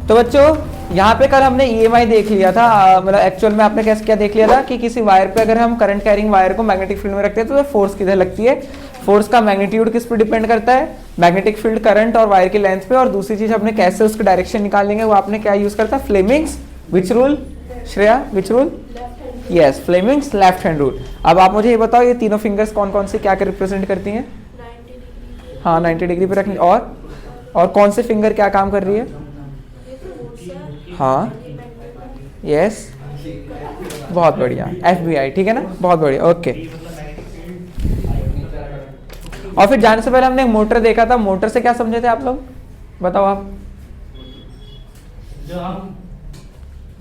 तो बच्चों यहाँ पे कल हमने ईएमआई देख लिया था, मतलब एक्चुअल में आपने कैसे क्या देख लिया था कि किसी वायर पे अगर हम करंट कैरिंग वायर को मैग्नेटिक फील्ड में रखते हैं तो फोर्स किधर लगती है, फोर्स का मैग्नीट्यूड किस पे डिपेंड करता है, मैग्नेटिक फील्ड करंट और वायर की लेंथ पे। और दूसरी चीज हमने कैसे उसका डायरेक्शन निकालेंगे वो आपने क्या यूज करता है, Fleming's which rule, Shreya which rule, yes Fleming's left hand rule. अब आप मुझे ये बताओ ये तीनों फिंगर्स कौन कौन से क्या रिप्रेजेंट करती हैं? हाँ 90 डिग्री पे रखनी। और कौन से फिंगर क्या काम कर रही है? हाँ यस बहुत बढ़िया, FBI, ठीक है ना, बहुत बढ़िया, ओके। और फिर जाने से पहले हमने एक मोटर देखा था, मोटर से क्या समझे थे आप लोग, बताओ आप? जो हम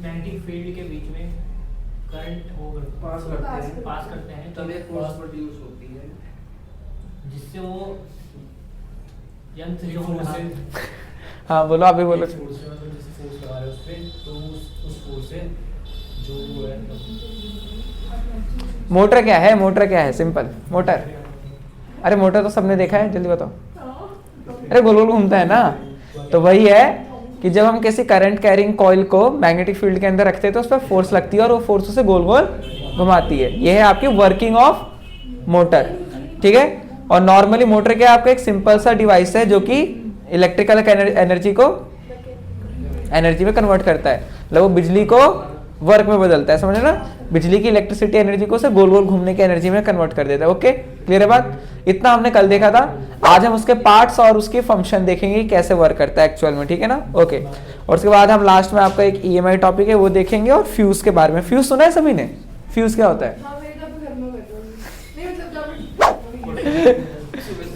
मैग्नेटिक फील्ड के बीच में करंट पास करते हैं तब एक फोर्स प्रोड्यूस होती है जिससे वो यंत्र जो है, हाँ बोलो, आप भी बोलो। फोर्स लगा रहे हैं उस पे, तो उस फोर्स से जो वो है मोटर क्या है, मोटर क्या है, सिंपल मोटर। अरे मोटर तो सबने देखा है, जल्दी बताओ। अरे गोल गोल घूमता है ना, तो वही है कि जब हम किसी करंट कैरिंग कॉइल को मैग्नेटिक फील्ड के अंदर रखते हैं तो उस पर फोर्स लगती है और वो फोर्स उसे गोल गोल घुमाती है। ये है आपकी वर्किंग ऑफ मोटर, ठीक है। और नॉर्मली मोटर क्या है, आपका एक सिंपल सा डिवाइस है जो कि इलेक्ट्रिकल एनर्जी को एनर्जी में कन्वर्ट करता है, मतलब वो बिजली को वर्क में बदलता है, समझे ना, बिजली की इलेक्ट्रिसिटी एनर्जी को उसे गोल गोल घूमने की एनर्जी में कन्वर्ट कर देता है। ओके क्लियर है बात? इतना हमने कल देखा था। आज हम उसके पार्ट्स और उसके फंक्शन देखेंगे कैसे वर्क करता है एक्चुअल में, ठीक है ना, ओके। और उसके बाद हम लास्ट में आपका एक EMI टॉपिक है वो देखेंगे और फ्यूज के बारे में। फ्यूज सुना है सभी ने? फ्यूज क्या होता है?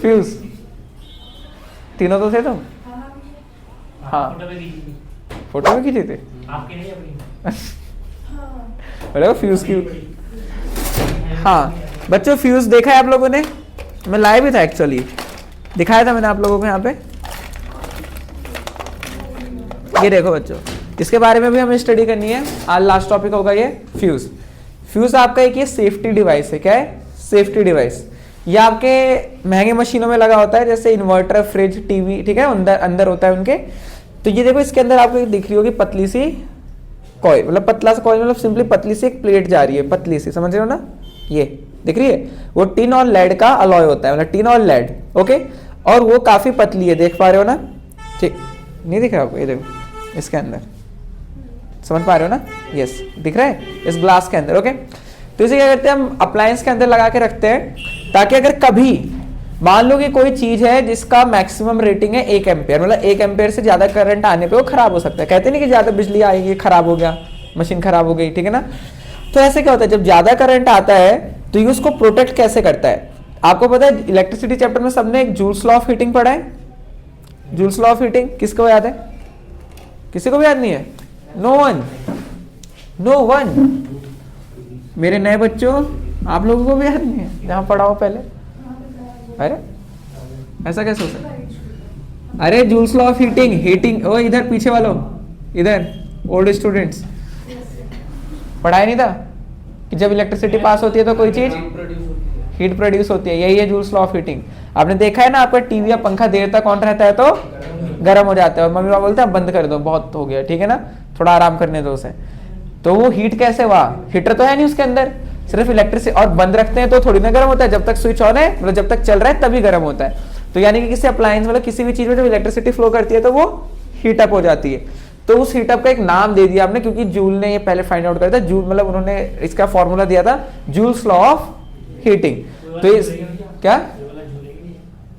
फ्यूज तीनों तो थे तुम? हाँ फोटो में खींचे थे आपके नहीं अपनी फ्यूज की। हाँ बच्चों फ्यूज देखा है आप लोगों ने? मैं लाइव भी था एक्चुअली, दिखाया था मैंने आप लोगों को यहाँ पे। ये देखो बच्चों, इसके बारे में भी हमें स्टडी करनी है। आज लास्ट टॉपिक होगा ये फ्यूज। फ्यूज आपका एक ये सेफ्टी डिवाइस है। क्या है? Safety device. ये आपके महंगे मशीनों में लगा होता है, जैसे इन्वर्टर, फ्रिज, टीवी, ठीक है, अंदर होता है उनके। तो ये देखो इसके अंदर आपको दिख रही होगी पतली सी कॉइल, मतलब पतला सा कॉइल, मतलब सिंपली पतली सी एक प्लेट जा रही है, पतली सी, समझ रहे हो ना, ये दिख रही है, वो टिन और लेड का अलॉय होता है, मतलब टिन और लेड, ओके। और वो काफी पतली है, देख पा रहे हो ना, ठीक नहीं दिख रहा आपको? ये देखो इसके अंदर, समझ पा रहे हो ना, यस दिख रहा है इस ग्लास के अंदर, ओके। तो इसे क्या करते हैं हम अप्लायंस के अंदर लगा के रखते हैं, ताकि अगर कभी मान लो कि कोई चीज है जिसका मैक्सिमम रेटिंग है 1 एम्पेयर, मतलब 1 एम्पेयर से ज्यादा करंट आने पे वो खराब हो सकता है। कहते नहीं कि ज्यादा बिजली आएगी खराब हो गया, मशीन खराब हो गई, ठीक है ना। तो ऐसे क्या होता है, जब ज्यादा करंट आता है तो ये उसको प्रोटेक्ट कैसे करता है? आपको पता है इलेक्ट्रिसिटी चैप्टर में सबने एक जूल्स लॉ ऑफ हीटिंग पढ़ा है। जूल्स लॉ ऑफ हीटिंग किसको याद है? किसी को भी याद नहीं है? No one, no one. मेरे नए बच्चों आप लोगों को भी याद नहीं है जहां पढ़ा हो पहले? अरे ऐसा कैसे हो सकता है? अरे Joule's law of heating, heating ओ इधर पीछे वालों, इधर ओल्ड स्टूडेंट्स, पढ़ाया नहीं था कि जब इलेक्ट्रिसिटी पास होती है तो कोई चीज हीट प्रोड्यूस होती है, यही है जूल्स लॉ ऑफ हीटिंग। आपने देखा है ना, आपका टीवी या पंखा देर तक ऑन रहता है तो गर्म हो जाता है और मम्मी पापा बोलते हैं बंद कर दो, बहुत हो गया, ठीक है ना, थोड़ा आराम करने दो उसे। तो वो हीट कैसे हुआ? हीटर तो है नहीं उसके अंदर, सिर्फ इलेक्ट्रिसिटी, और बंद रखते हैं तो थोड़ी ना गर्म होता है, जब तक स्विच ऑन है, मतलब जब तक चल रहा है तभी गर्म होता है। तो यानी कि किसी अप्लायंस मतलब किसी भी चीज में जब इलेक्ट्रिसिटी फ्लो करती है तो वो हीट अप हो जाती है। तो उस हीट अप का एक नाम दे दिया आपने, क्योंकि जूल ने ये पहले फाइंड आउट किया था। जूल मतलब उन्होंने इसका फॉर्मूला दिया था जूल्स लॉ ऑफ हीटिंग। तो इस क्या,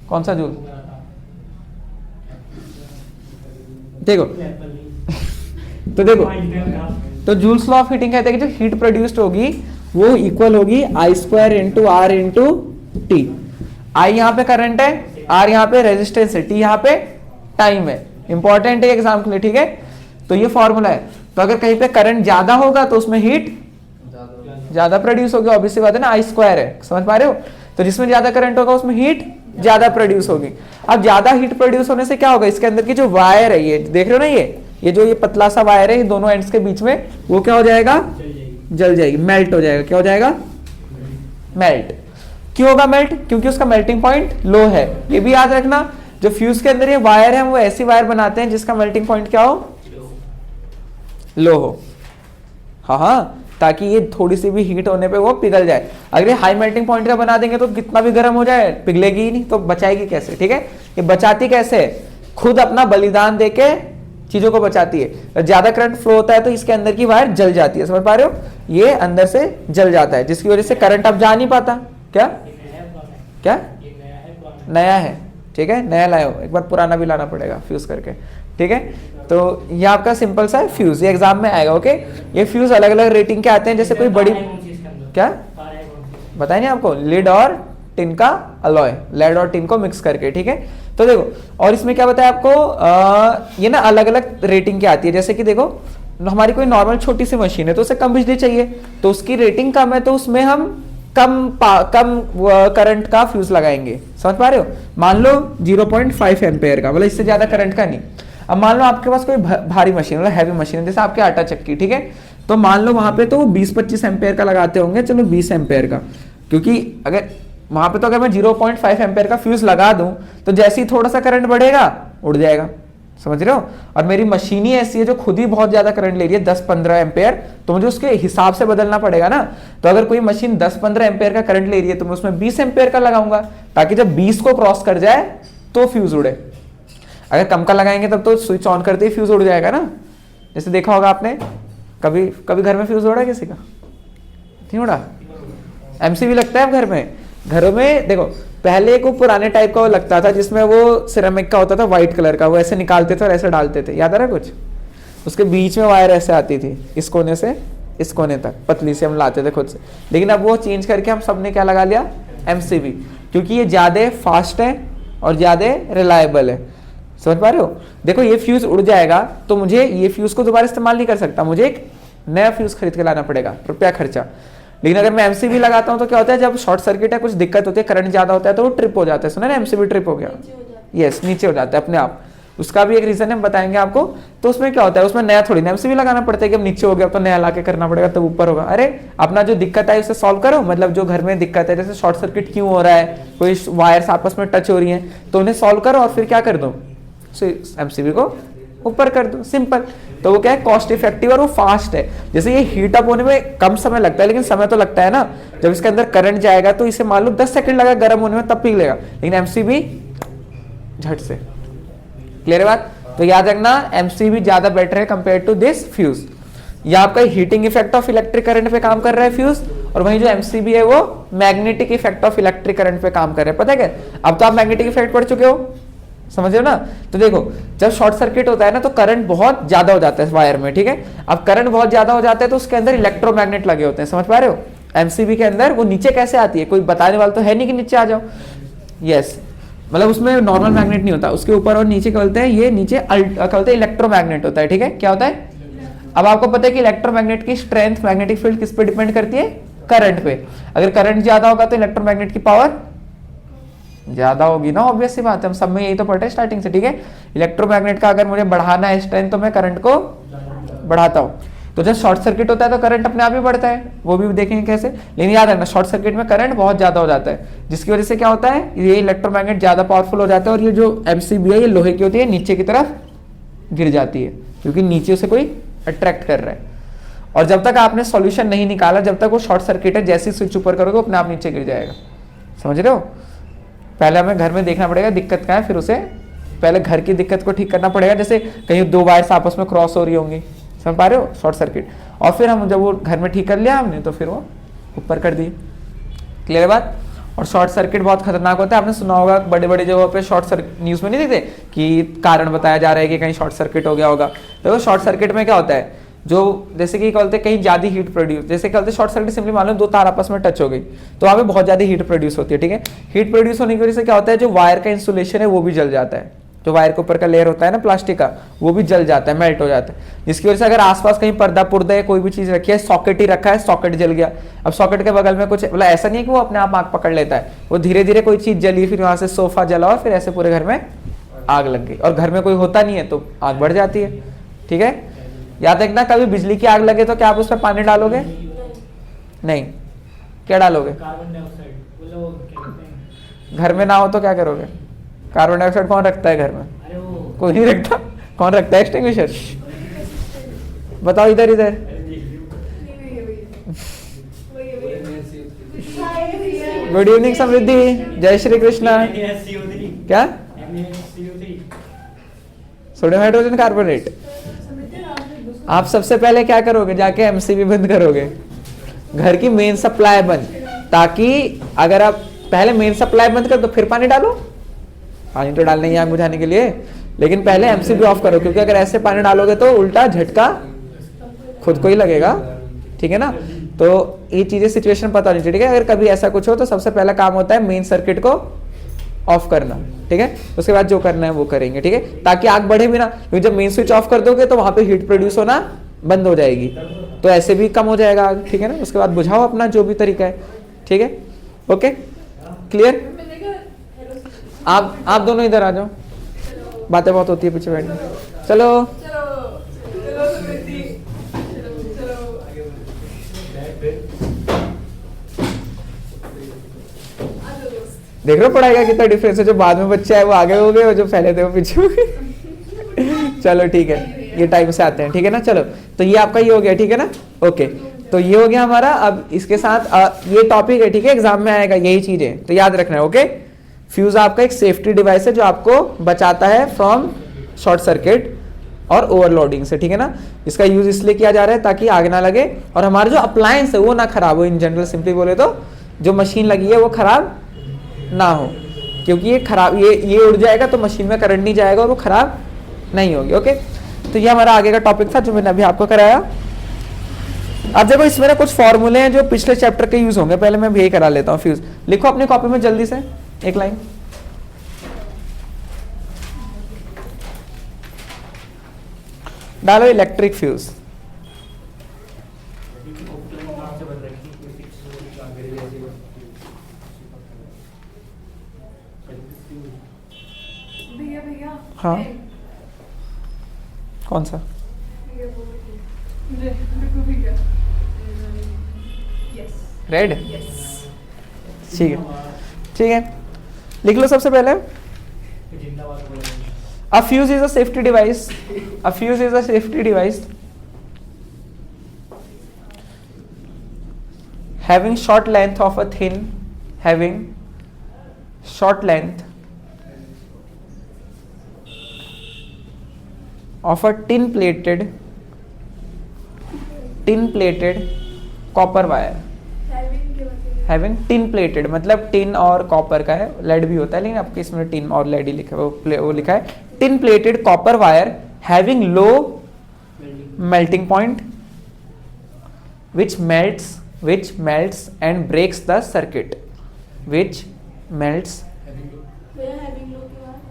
कौन सा जूल? देखो तो देखो, तो जूल्स लॉ ऑफ हीटिंग कहते हैं कि जो हीट प्रोड्यूस्ड होगी वो इक्वल होगी I² into R into T. I यहाँ पे करंट है, R यहाँ पे रेजिस्टेंस है, T यहाँ पे टाइम है। इंपॉर्टेंट है एग्जाम के लिए, ठीक है। तो ये फॉर्मूला है। तो अगर कहीं पे करंट ज्यादा होगा तो उसमें हीट ज्यादा प्रोड्यूस होगी, ऑब्वियसली बात है ना, I² है, समझ पा रहे हो। तो जिसमें ज्यादा करंट होगा उसमें हीट ज्यादा प्रोड्यूस होगी। अब ज्यादा हीट प्रोड्यूस होने से क्या होगा, इसके अंदर की जो वायर है, ये देख रहे हो ना, ये जो ये पतला सा वायर है, ये दोनों एंड्स के बीच में, वो क्या हो जाएगा? जल जाएगी, मेल्ट हो जाएगा। क्या हो जाएगा? मेल्ट। क्यों होगा मेल्ट? क्योंकि उसका मेल्टिंग पॉइंट लो है। ये भी याद रखना, जो फ्यूज के अंदर ये वायर है वो ऐसी वायर बनाते हैं जिसका मेल्टिंग पॉइंट क्या हो? लो हो, हाँ हाँ, ताकि ये थोड़ी सी भी हीट होने पे वो पिघल जाए। अगर ये हाई मेल्टिंग पॉइंट का बना देंगे तो कितना भी गर्म हो जाए पिघलेगी ही नहीं, तो बचाएगी कैसे? ठीक है, ये बचाती कैसे? खुद अपना बलिदान देके चीजों को बचाती है। ज्यादा करंट फ्लो होता है तो इसके अंदर की वायर जल जाती है, समझ पा रहे हो? ये अंदर से जल जाता है, जिसकी वजह से करंट अब जा नहीं पाता। क्या क्या नया है? ठीक है, नया लाए हो, एक बार पुराना भी लाना पड़ेगा फ्यूज करके। ठीक है, तो ये आपका सिंपल सा है फ्यूज, ये एग्जाम में आएगा। ओके, ये फ्यूज अलग अलग रेटिंग के आते हैं, जैसे कोई बड़ी, क्या बताए नहीं आपको, लिड और टिन का अलॉय, लेड और टिन को मिक्स करके। ठीक है, तो देखो, और इसमें क्या बताया आपको, ये ना अलग अलग रेटिंग की आती है। जैसे कि देखो, हमारी कोई नॉर्मल छोटी सी मशीन है तो उसे कम बिजली चाहिए, तो उसकी रेटिंग कम है, तो उसमें हम कम करंट का फ्यूज लगाएंगे। समझ पा रहे हो? मान लो 0.5 एम्पेयर का, मतलब इससे ज्यादा करंट का नहीं। अब मान लो आपके पास कोई भारी मशीन, मतलब हैवी मशीन है, जैसे आपके आटा चक्की, ठीक है, तो मान लो वहां पे तो 20-25 एम्पेयर का लगाते होंगे, चलो 20 एम्पेयर का, क्योंकि अगर वहां पे तो अगर मैं 0.5 एम्पेयर का फ्यूज लगा दूं तो जैसे ही थोड़ा सा करंट बढ़ेगा उड़ जाएगा। समझ रहे हो? और मेरी मशीन ही ऐसी है जो खुद ही बहुत ज्यादा करंट ले रही है, 10-15 एम्पेयर, तो मुझे उसके हिसाब से बदलना पड़ेगा ना। तो अगर कोई मशीन 10-15 एम्पेयर का करंट ले रही है तो मैं उसमें 20 एम्पेयर का लगाऊंगा, ताकि जब 20 को क्रॉस कर जाए तो फ्यूज उड़े। अगर कम का लगाएंगे तब तो स्विच ऑन करते ही फ्यूज उड़ जाएगा ना। जैसे देखा होगा आपने, कभी कभी घर में फ्यूज उड़ा किसी का? नहीं उड़ा? एमसीबी लगता है घर में? घरों में देखो, पहले एक वो पुराने टाइप का वो लगता था जिसमें वो सिरेमिक का होता था, व्हाइट कलर का, वो ऐसे निकालते थे और ऐसे डालते थे, याद आ रहा है कुछ? उसके बीच में वायर ऐसे आती थी, इस कोने से इस कोने तक पतली से हम लाते थे खुद से। लेकिन अब वो चेंज करके हम सबने क्या लगा लिया? एमसीबी, क्योंकि ये ज्यादा फास्ट है और ज्यादा रिलायबल है। समझ पा रहे हो? देखो, ये फ्यूज उड़ जाएगा तो मुझे ये फ्यूज को दोबारा इस्तेमाल नहीं कर सकता, मुझे एक नया फ्यूज खरीद के लाना पड़ेगा, रुपया खर्चा। लेकिन अगर मैं एमसीबी लगाता हूं तो क्या होता है, जब शॉर्ट सर्किट है, कुछ दिक्कत होती है, करंट ज्यादा होता है तो वो ट्रिप हो जाता है। सुना ना, एमसीबी ट्रिप हो गया? यस, नीचे हो जाता है अपने आप। उसका भी एक रीजन है, बताएंगे आपको। तो उसमें क्या होता है, उसमें नया थोड़ी ना एमसीबी लगाना पड़ता है कि अब नीचे हो गया तो नया लाके करना पड़ेगा तब ऊपर होगा। अरे अपना जो दिक्कत है उसे सॉल्व करो, मतलब जो घर में दिक्कत है, जैसे शॉर्ट सर्किट क्यों हो रहा है, कोई वायर्स आपस में टच हो रही है, तो उन्हें सॉल्व करो और फिर क्या कर दो, एमसीबी को ऊपर कर दो, सिंपल। तो वो क्या है, कॉस्ट इफेक्टिव और वो फास्ट है। जैसे ये हीट अप होने में कम समय लगता है, लेकिन समय तो लगता है ना। जब इसके अंदर करंट जाएगा तो इसे मान लो 10 सेकंड लगा गर्म होने में, तब पिघलेगा, लेकिन एमसीबी झट से। क्लियर है बात? तो याद रखना, एमसीबी ज्यादा बेटर है कंपेयर टू दिस फ्यूज। ये आपका heating effect of electric current पे काम कर रहा है फ्यूज, और वहीं जो एमसीबी है वो magnetic effect of electric current पे काम कर रहा है। पता है क्या? अब तो आप मैग्नेटिक इफेक्ट पढ़ चुके हो, समझ रहे हो ना? तो देखो, जब शॉर्ट सर्किट होता है ना तो करंट बहुत ज्यादा हो जाता है वायर में, ठीक है। अब करंट बहुत ज्यादा हो जाता है तो उसके अंदर इलेक्ट्रोमैग्नेट लगे होते हैं, समझ पा रहे हो? एमसीबी के अंदर वो नीचे कैसे आती है, कोई बताने वाला तो है नहीं कि नीचे आ जाओ। यस, मतलब उसमें नॉर्मल मैग्नेट नहीं होता, उसके ऊपर और नीचे क्या बोलते हैं, ये नीचे क्या बोलते हैं, इलेक्ट्रोमैग्नेट होता है, ठीक है। क्या होता है? अब आपको पता है कि इलेक्ट्रोमैग्नेट की स्ट्रेंथ मैग्नेटिक फील्ड किस पे डिपेंड करती है? करंट पे। अगर करंट ज्यादा होगा तो इलेक्ट्रोमैग्नेट की पावर ज्यादा होगी ना, ऑब्वियस सी बात है, हम सब में यही तो पढ़ते हैं स्टार्टिंग से, ठीक है। इलेक्ट्रोमैग्नेट का अगर मुझे बढ़ाना है स्ट्रेंथ तो मैं करंट को बढ़ाता हूँ। तो जब शॉर्ट सर्किट होता है तो करंट अपने आप ही बढ़ता है, वो भी देखेंगे कैसे। लेकिन याद रखना, शॉर्ट सर्किट में करंट बहुत ज्यादा हो जाता है, जिसकी वजह से क्या होता है, ये इलेक्ट्रोमैग्नेट ज्यादा पावरफुल हो जाता है और ये जो एमसीबी है ये लोहे की होती है, नीचे की तरफ गिर जाती है, क्योंकि नीचे से कोई अट्रैक्ट कर रहा है। और जब तक आपने सॉल्यूशन नहीं निकाला, जब तक वो शॉर्ट सर्किट है, जैसे स्विच ऊपर करोगे अपने आप नीचे गिर जाएगा। समझ रहे हो? पहले हमें घर में देखना पड़ेगा दिक्कत क्या है, फिर उसे पहले घर की दिक्कत को ठीक करना पड़ेगा। जैसे कहीं दो वायर्स आपस में क्रॉस हो रही होंगी, समझ पा रहे हो, शॉर्ट सर्किट, और फिर हम जब वो घर में ठीक कर लिया हमने तो फिर वो ऊपर कर दिए। क्लियर बात? और शॉर्ट सर्किट बहुत खतरनाक होता है, आपने सुना होगा बड़े बड़े जगहों पे शॉर्ट सर्किट न्यूज में नहीं दिखते कि कारण बताया जा रहा है कि कहीं शॉर्ट सर्किट हो गया होगा। तो शॉर्ट सर्किट में क्या होता है, जो जैसे कि क्या बोलते हैं, कहीं ज्यादा हीट प्रोड्यूस, जैसे क्या बोलते हैं शॉर्ट सर्किट सिंपली मान लो दो तार आपस में टच हो गई तो वहाँ पे बहुत ज्यादा हीट प्रोड्यूस होती है, ठीक है। हीट प्रोड्यूस होने की वजह से क्या होता है, जो वायर का इंसुलेशन है वो भी जल जाता है, जो वायर के ऊपर का लेयर होता है ना प्लास्टिक का, वो भी जल जाता है, मेल्ट हो जाता है। जिसकी वजह से अगर आसपास कहीं पर्दा पुर्दा या कोई भी चीज रखी है, सॉकेट ही रखा है, सॉकेट जल गया, अब सॉकेट के बगल में कुछ, मतलब ऐसा नहीं है कि वो अपने आप आग पकड़ लेता है, वो धीरे धीरे कोई चीज जली, फिर वहां से सोफा जला और फिर ऐसे पूरे घर में आग लग गई, और घर में कोई होता नहीं है तो आग बढ़ जाती है, ठीक है। याद रखना, कभी बिजली की आग लगे तो क्या आप उसमें पानी डालोगे? नहीं, क्या डालोगे? Carbon dioxide. घर में ना हो तो क्या करोगे? कार्बन डाइऑक्साइड कौन रखता है घर में? अरे वो कोई नहीं रखता। कौन रखता है? एक्सटिंग्विशर। बताओ इधर इधर। गुड इवनिंग समृद्धि, जय श्री कृष्णा। क्या? Sodium hydrogen carbonate. आप सबसे पहले क्या करोगे, जाके एमसीबी बंद करोगे, घर की मेन सप्लाई बंद, ताकि अगर आप पहले मेन सप्लाई बंद कर दो फिर पानी डालो। पानी तो डालना ही है आग बुझाने के लिए, लेकिन पहले एमसीबी ऑफ करो, क्योंकि अगर ऐसे पानी डालोगे तो उल्टा झटका खुद को ही लगेगा, ठीक है ना। तो ये चीजें सिचुएशन पता नहीं, ठीक है। अगर कभी ऐसा कुछ हो तो सबसे पहला काम होता है मेन सर्किट को ऑफ करना, ठीक है। उसके बाद जो करना है वो करेंगे, ठीक है, ताकि आग बढ़े भी ना, क्योंकि जब मेन स्विच ऑफ कर दोगे तो वहां पे हीट प्रोड्यूस होना बंद हो जाएगी, तो ऐसे भी कम हो जाएगा आग, ठीक है ना। उसके बाद बुझाओ अपना जो भी तरीका है, ठीक है। Okay, clear. आप दोनों इधर आ जाओ, बातें बहुत होती है पीछे बैठ के। चलो देख रहे हो पढ़ाई का कितना डिफरेंस है, जो बाद में बच्चे आए वो आगे हो गए और जो पहले थे वो पीछे हो गए। चलो ठीक है, ये टाइम से आते हैं, ठीक है ना। चलो तो ये आपका ये हो गया, ठीक है ना। ओके, तो ये हो गया हमारा। अब इसके साथ ये टॉपिक है, ठीक है, एग्जाम में आएगा यही चीजें, तो याद रखना है। ओके, फ्यूज आपका एक सेफ्टी डिवाइस है जो आपको बचाता है फ्रॉम शॉर्ट सर्किट और ओवरलोडिंग से, ठीक है ना। इसका यूज इसलिए किया जा रहा है ताकि आग ना लगे और हमारा जो अप्लायंस है वो ना खराब हो। इन जनरल सिंपली बोले तो जो मशीन लगी है वो खराब ना हो, क्योंकि ये खराब ये उड़ जाएगा तो मशीन में करंट नहीं जाएगा और वो खराब नहीं होगी। ओके, तो ये हमारा आगे का टॉपिक था जो मैंने अभी आपको कराया। अब देखो इसमें ना कुछ फॉर्मूले हैं जो पिछले चैप्टर के यूज होंगे, पहले मैं यही करा लेता हूँ। फ्यूज लिखो अपनी कॉपी में जल्दी से एक लाइन। डालो इलेक्ट्रिक फ्यूज। हाँ, कौन सा? रेड, ठीक है, ठीक है, लिख लो सबसे पहले। A fuse is a safety device. A fuse is a safety device having short length of a thin, having short length of a tin plated copper wire. Having tin plated मतलब tin और copper का है, lead भी होता है लेकिन आपके इसमें टिन और लेड ही लिखा है, वो लिखा है tin plated copper wire having low melting point which melts and breaks the circuit, which melts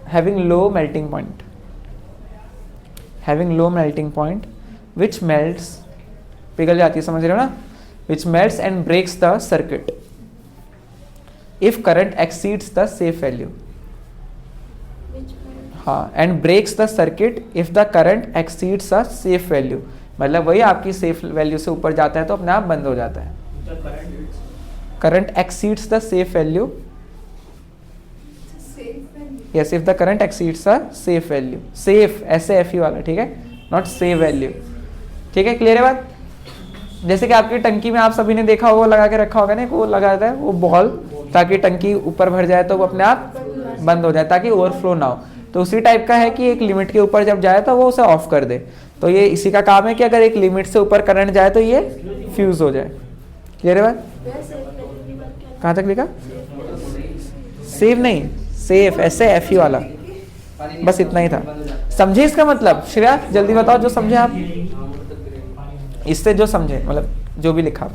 having low melting point which melts, पिघल जाती है, समझ रहे हो ना, which melts and breaks the circuit if current exceeds the safe value. हाँ, and breaks the circuit if the current exceeds a safe value, मतलब वही आपकी सेफ वैल्यू से ऊपर जाता है तो अपने आप बंद हो जाता है. Current exceeds the safe value, yes, if the current exceeds a safe value, safe SAFE वाला, ठीक है, नॉट सेफ वैल्यू, ठीक है, क्लियर है बात. जैसे कि आपकी टंकी में आप सभी ने देखा होगा, लगा के रखा होगा ना, वो लगाता है वो बॉल, ताकि टंकी ऊपर भर जाए तो वो अपने आप बंद हो जाए, ताकि ओवरफ्लो ना हो. तो उसी टाइप का है कि एक लिमिट के ऊपर जब जाए तो वो उसे ऑफ कर दे. तो ये इसी का काम है कि अगर एक लिमिट से ऊपर करंट जाए तो ये फ्यूज हो जाए. क्लियर है बात. कहाँ तक लिखा? सेफ नहीं, सेफ SAFE वाला, बस इतना ही था. समझे इसका मतलब? श्रेया जल्दी बताओ जो समझे आप, इससे जो समझे, मतलब जो भी लिखा.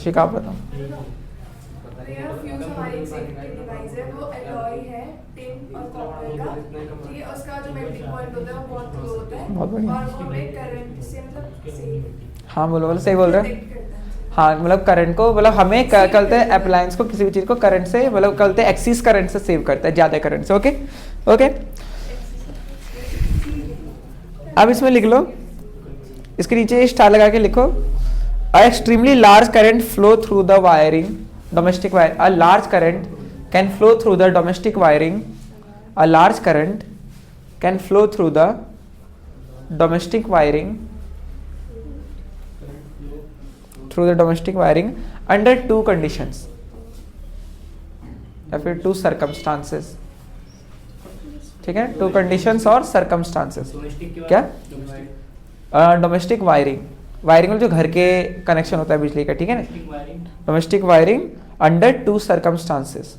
शिका बताओ. फ्यूज हमारी एक सेफ्टी डिवाइस है, वो एलॉय है टिन और कॉपर का, ठीक है. उसका जो मेल्टिंग पॉइंट होता है वो बहुत लो होता है, बहुत बढ़िया. और वो हमें करंट से मतलब सेफ हाँ बोलो बोलो, सही बोल रहे हो। प्रोटेक्ट करता है। हाँ मतलब करंट को, मतलब हमें करते हैं अप्लायंस को, किसी भी चीज़ को करंट से, मतलब करते हैं एक्सिस करंट से सेव करता है, ज़्यादा करंट से। ओके ओके, अब इसमें लिख लो, इसके नीचे स्टार लगा के लिखो, a extremely large current flow through the wiring, domestic wire, a large current can flow through the domestic wiring, a large current can flow through the domestic wiring, through the domestic wiring under two conditions या फिर two circumstances, ठीक है, two conditions और circumstances। Domestic के क्या? बाद domestic wiring, wiring में जो घर के कनेक्शन होता है बिजली का, ठीक है ना, domestic wiring domestic wiring under to circumstances,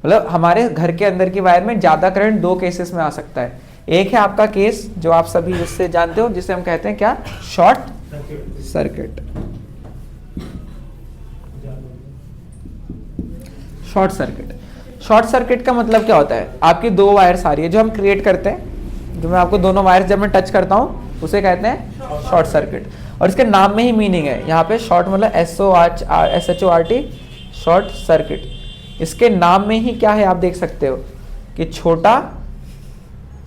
मतलब हमारे घर के अंदर की वायर में ज्यादा करंट दो केसेस में आ सकता है। एक है आपका केस जो आप सभी जिससे जानते हो, जिसे हम कहते हैं क्या, short circuit. Short circuit, short circuit का मतलब क्या होता है, आपकी दो वायर्स आ रही है जो हम क्रिएट करते हैं, जो मैं आपको दोनों वायर्स जब मैं टच करता हूं उसे कहते हैं शॉर्ट सर्किट। और इसके नाम में ही मीनिंग है, यहाँ पे शॉर्ट मतलब SHORT, शॉर्ट सर्किट। इसके नाम में ही क्या है आप देख सकते हो कि छोटा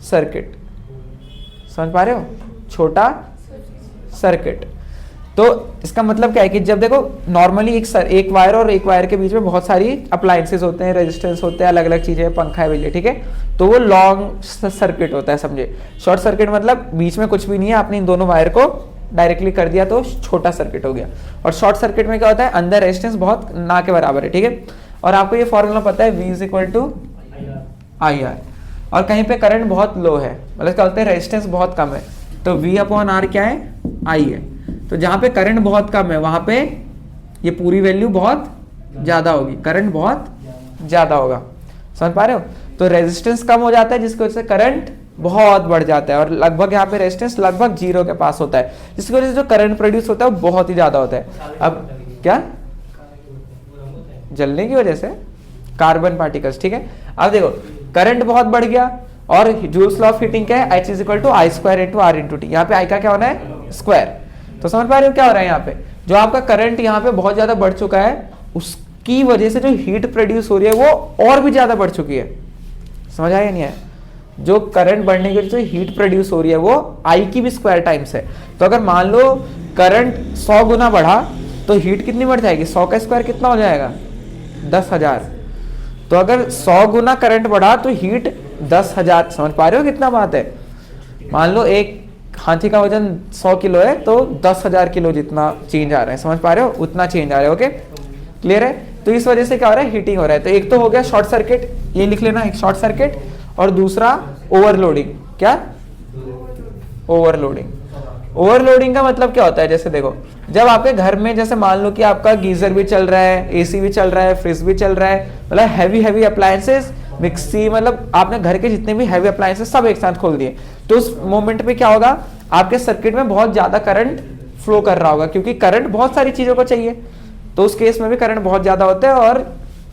सर्किट, समझ पा रहे हो, छोटा सर्किट। तो इसका मतलब क्या है कि जब देखो नॉर्मली एक वायर और एक वायर के बीच में बहुत सारी अप्लायंसेस होते हैं, रेजिस्टेंस होते हैं, अलग अलग चीजें, पंखा है, बिजली, ठीक है, तो वो लॉन्ग सर्किट होता है, समझे। शॉर्ट सर्किट मतलब बीच में कुछ भी नहीं है, आपने इन दोनों वायर को डायरेक्टली कर दिया तो छोटा सर्किट हो गया। और शॉर्ट सर्किट में क्या होता है, अंदर रेजिस्टेंस बहुत ना के बराबर है, ठीक है। और आपको ये फॉर्मूला पता है, V = IR, और कहीं पे करंट बहुत लो है, मतलब क्या बोलते हैं, रेजिस्टेंस बहुत कम है, तो V/R क्या है, I है। तो जहां पे करंट बहुत कम है वहां पे ये पूरी वैल्यू बहुत ज्यादा होगी, करंट बहुत ज्यादा होगा, समझ पा रहे हो। तो रेजिस्टेंस कम हो जाता है जिसकी वजह से करंट बहुत बढ़ जाता है, और लगभग यहाँ पे रेजिस्टेंस लगभग 0 के पास होता है, जिसकी वजह से जो करंट प्रोड्यूस होता है वो बहुत ही ज्यादा होता है। अब क्या, जलने की वजह से कार्बन पार्टिकल्स, ठीक है। अब देखो करंट बहुत बढ़ गया, और जूल्स लॉ ऑफ हीटिंग क्या है, H = I² × R × T, यहाँ पे I का क्या होना है, स्क्वायर। तो समझ पा रहे हो क्या हो रहा है, यहाँ पे जो आपका करंट यहाँ पे बहुत ज्यादा बढ़ चुका है, उसकी वजह से जो हीट प्रोड्यूस हो रही है वो और भी ज्यादा बढ़ चुकी है, समझ आया नहीं है। जो करंट बढ़ने की वजह से हीट प्रोड्यूस हो रही है वो I की भी स्क्वायर टाइम्स है। तो अगर मान लो करंट 100 गुना बढ़ा तो हीट कितनी बढ़ जाएगी, 100 का स्क्वायर कितना हो जाएगा, 10,000। तो अगर 100 गुना करंट बढ़ा तो हीट 10,000, समझ पा रहे हो कितना बात है। मान लो एक हाथी का वजन 100 किलो है तो 10,000 किलो जितना चेंज आ रहा है, समझ पा रहे हो, उतना चेंज आ रहा है। ओके क्लियर है। तो इस वजह से क्या हो रहा है, हीटिंग हो रहा है। तो एक तो हो गया शॉर्ट सर्किट, ये लिख लेना, एक शॉर्ट सर्किट, और दूसरा ओवरलोडिंग। क्या, ओवरलोडिंग। ओवरलोडिंग का मतलब क्या होता है, जैसे देखो जब आपके घर में जैसे मान लो कि आपका गीजर भी चल रहा है, एसी भी चल रहा है, फ्रिज भी चल रहा है, मतलब हैवी अप्लायंसेस, मिक्सी, मतलब आपने घर के जितने भी हैवी अप्लायंसेस सब एक साथ खोल दिए, तो उस मोमेंट पे क्या होगा, आपके सर्किट में बहुत ज्यादा करंट फ्लो कर रहा होगा, क्योंकि करंट बहुत सारी चीजों को चाहिए। तो उस केस में भी करंट बहुत ज्यादा होता है और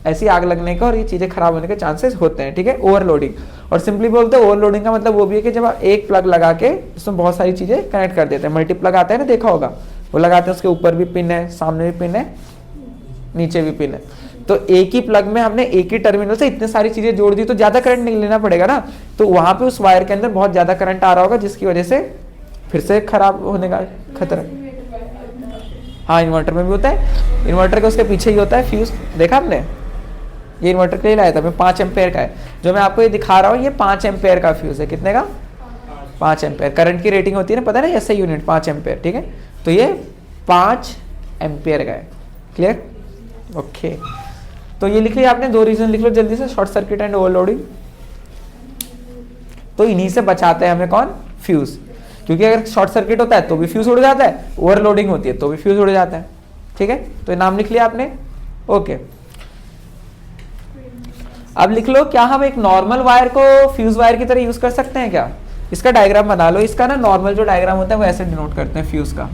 ऐसी आग लगने का और ये चीजें खराब होने के चांसेस होते हैं। ठीक है, ओवरलोडिंग। और सिंपली बोलते हैं ओवरलोडिंग का मतलब वो भी है कि जब आप एक प्लग लगा के उसमें बहुत सारी चीजें कनेक्ट कर देते हैं, मल्टी प्लग आता है ना, देखा होगा, वो लगाते हैं, उसके ऊपर भी पिन है, सामने भी पिन है, नीचे भी पिन है। तो एक ही प्लग में हमने एक ही टर्मिनल से इतनी सारी चीजें जोड़ दी तो ज्यादा करंट नहीं लेना पड़ेगा ना, तो वहां पे उस वायर के अंदर बहुत ज्यादा करंट आ रहा होगा, जिसकी वजह से फिर से खराब होने का खतरा। हाँ, इन्वर्टर में भी होता है, इन्वर्टर के उसके पीछे ही होता है फ्यूज, देखा आपने, ये इन्वर्टर के लिए लाया था मैं, 5 एम्पेयर का है, जो मैं आपको ये दिखा रहा हूँ, ये 5 एम्पेयर का फ्यूज है। कितने का, 5 एम्पेयर। करंट की रेटिंग होती है ना, पता है ना, ऐसे यूनिट 5 एम्पेयर। ठीक है, तो ये 5 एम्पेयर का है। Clear, okay. तो ये लिख लिया आपने, 2 रीजन लिख लो जल्दी से, शॉर्ट सर्किट एंड ओवरलोडिंग। तो इन्हीं से बचाते हैं हमें कौन, फ्यूज, क्योंकि अगर शॉर्ट सर्किट होता है तो भी फ्यूज उड़ जाता है, ओवरलोडिंग होती है तो भी फ्यूज उड़ जाता है। ठीक है, तो ये नाम लिख लिया आपने, ओके। अब लिख लो, क्या हम एक नॉर्मल वायर को फ्यूज वायर की तरह यूज कर सकते हैं क्या? इसका डायग्राम बना लो। इसका ना नॉर्मल जो डायग्राम होता है वो ऐसे डिनोट करते हैं फ्यूज का।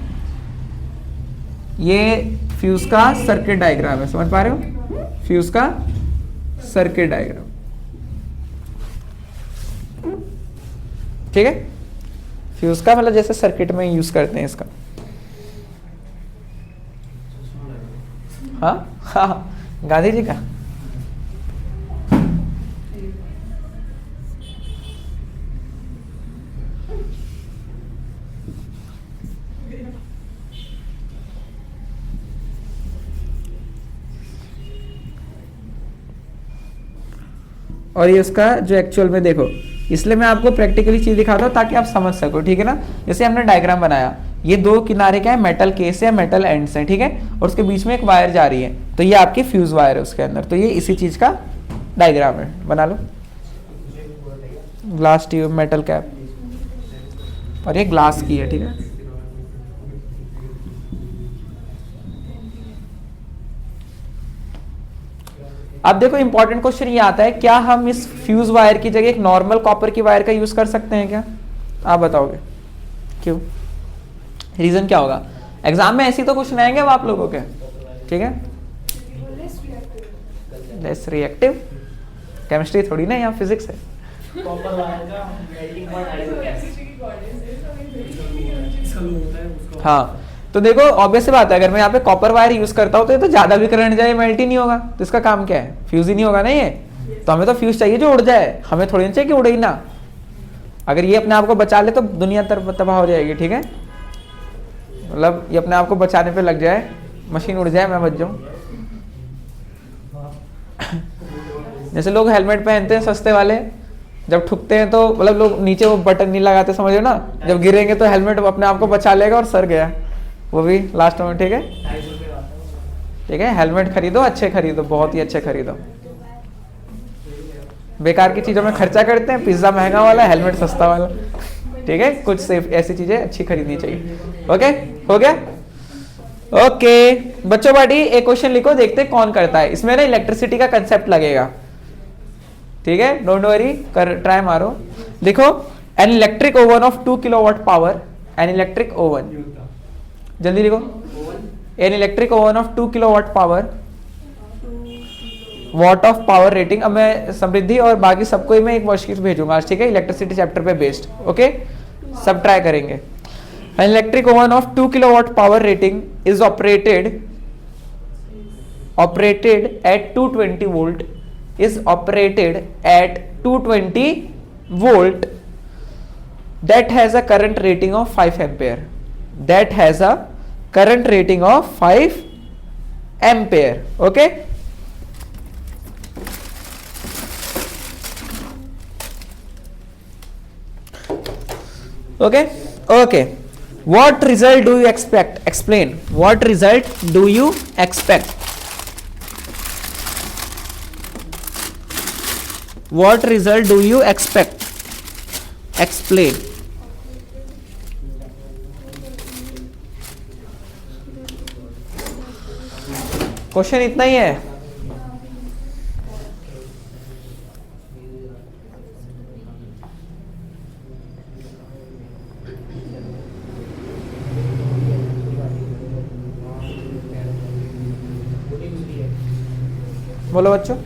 ये फ्यूज का सर्किट डायग्राम है, समझ पा रहे हो, फ्यूज का सर्किट डायग्राम। ठीक है, फ्यूज का मतलब जैसे सर्किट में यूज करते हैं इसका। हाँ, गांधी जी का। और ये उसका जो एक्चुअल में देखो, इसलिए मैं आपको प्रैक्टिकली चीज दिखाता हूँ ताकि आप समझ सको, ठीक है ना। जैसे हमने डायग्राम बनाया, ये दो किनारे क्या है, मेटल केस या मेटल एंड्स हैं, ठीक है, और उसके बीच में एक वायर जा रही है, तो ये आपकी फ्यूज वायर है उसके अंदर। तो ये इसी चीज का डायग्राम है, बना लो। ग्लास ट्यूब, मेटल कैप, और ये ग्लास की है, ठीक है। अब देखो इंपॉर्टेंट क्वेश्चन ये आता है, क्या हम इस फ्यूज वायर की जगह एक नॉर्मल कॉपर की वायर का यूज कर सकते हैं क्या? आप बताओगे क्यों? रीजन क्या होगा? एग्जाम में ऐसी तो क्वेश्चन आएंगे अब आप लोगों के, ठीक है। लेस रिएक्टिव, केमिस्ट्री थोड़ी ना, यहाँ फिजिक्स है। कॉपर वायर का मेल्टिंग पॉइंट हाई होता है उसको। हाँ, तो देखो ऑब्वियस सी बात है, अगर मैं यहाँ पे कॉपर वायर यूज करता हूँ तो ये तो ज्यादा भी करंट जाए मेल्ट ही नहीं होगा, तो इसका काम क्या है? फ्यूज ही नहीं होगा ना ये। तो हमें तो फ्यूज चाहिए जो उड़ जाए, हमें थोड़ी ना चाहिए कि उड़े ही ना। अगर ये अपने आप को बचा ले तो दुनिया तबाह हो जाएगी, ठीक है। मतलब ये अपने आप को बचाने पे लग जाए, मशीन उड़ जाए, मैं बच जाऊं। जैसे लोग हेलमेट पहनते हैं सस्ते वाले, जब ठुकते हैं तो मतलब लोग नीचे वो बटन नहीं लगाते, समझो ना, जब गिरेंगे तो हेलमेट अपने आप को बचा लेगा और सर गया वो भी लास्ट में, ठीक है। ठीक है, हेलमेट खरीदो, अच्छे खरीदो, बहुत ही अच्छे खरीदो। बेकार की चीजों में खर्चा करते हैं, पिज्जा महंगा वाला, हेलमेट सस्ता वाला, ठीक है। कुछ सेफ ऐसी चीजें अच्छी खरीदनी चाहिए। ओके, हो गया। ओके बच्चों, पार्टी एक क्वेश्चन लिखो, देखते हैं कौन करता है। इसमें ना इलेक्ट्रिसिटी का कंसेप्ट लगेगा, ठीक है, डोंट वरी, कर ट्राई मारो। लिखो, an electric oven of 2 kilowatt power, an electric oven, जल्दी लिखो। An electric oven of 2 kilowatt power, what of power rating. अब मैं समृद्धि और बाकी सबको ही मैं एक वर्कशीट भेजूंगा, ठीक है, इलेक्ट्रिसिटी चैप्टर पे बेस्ड। ओके, सब ट्राई करेंगे। An electric oven of 2 kilowatt power rating is operated at 220 volt, is operated at 220 volt, that has a current rating of 5 ampere, that has a current rating of 5 ampere. Okay, okay, okay. What result do you expect? Explain, what result do you expect? What result do you expect? Explain. Question इतना ही है। बोलो बच्चों।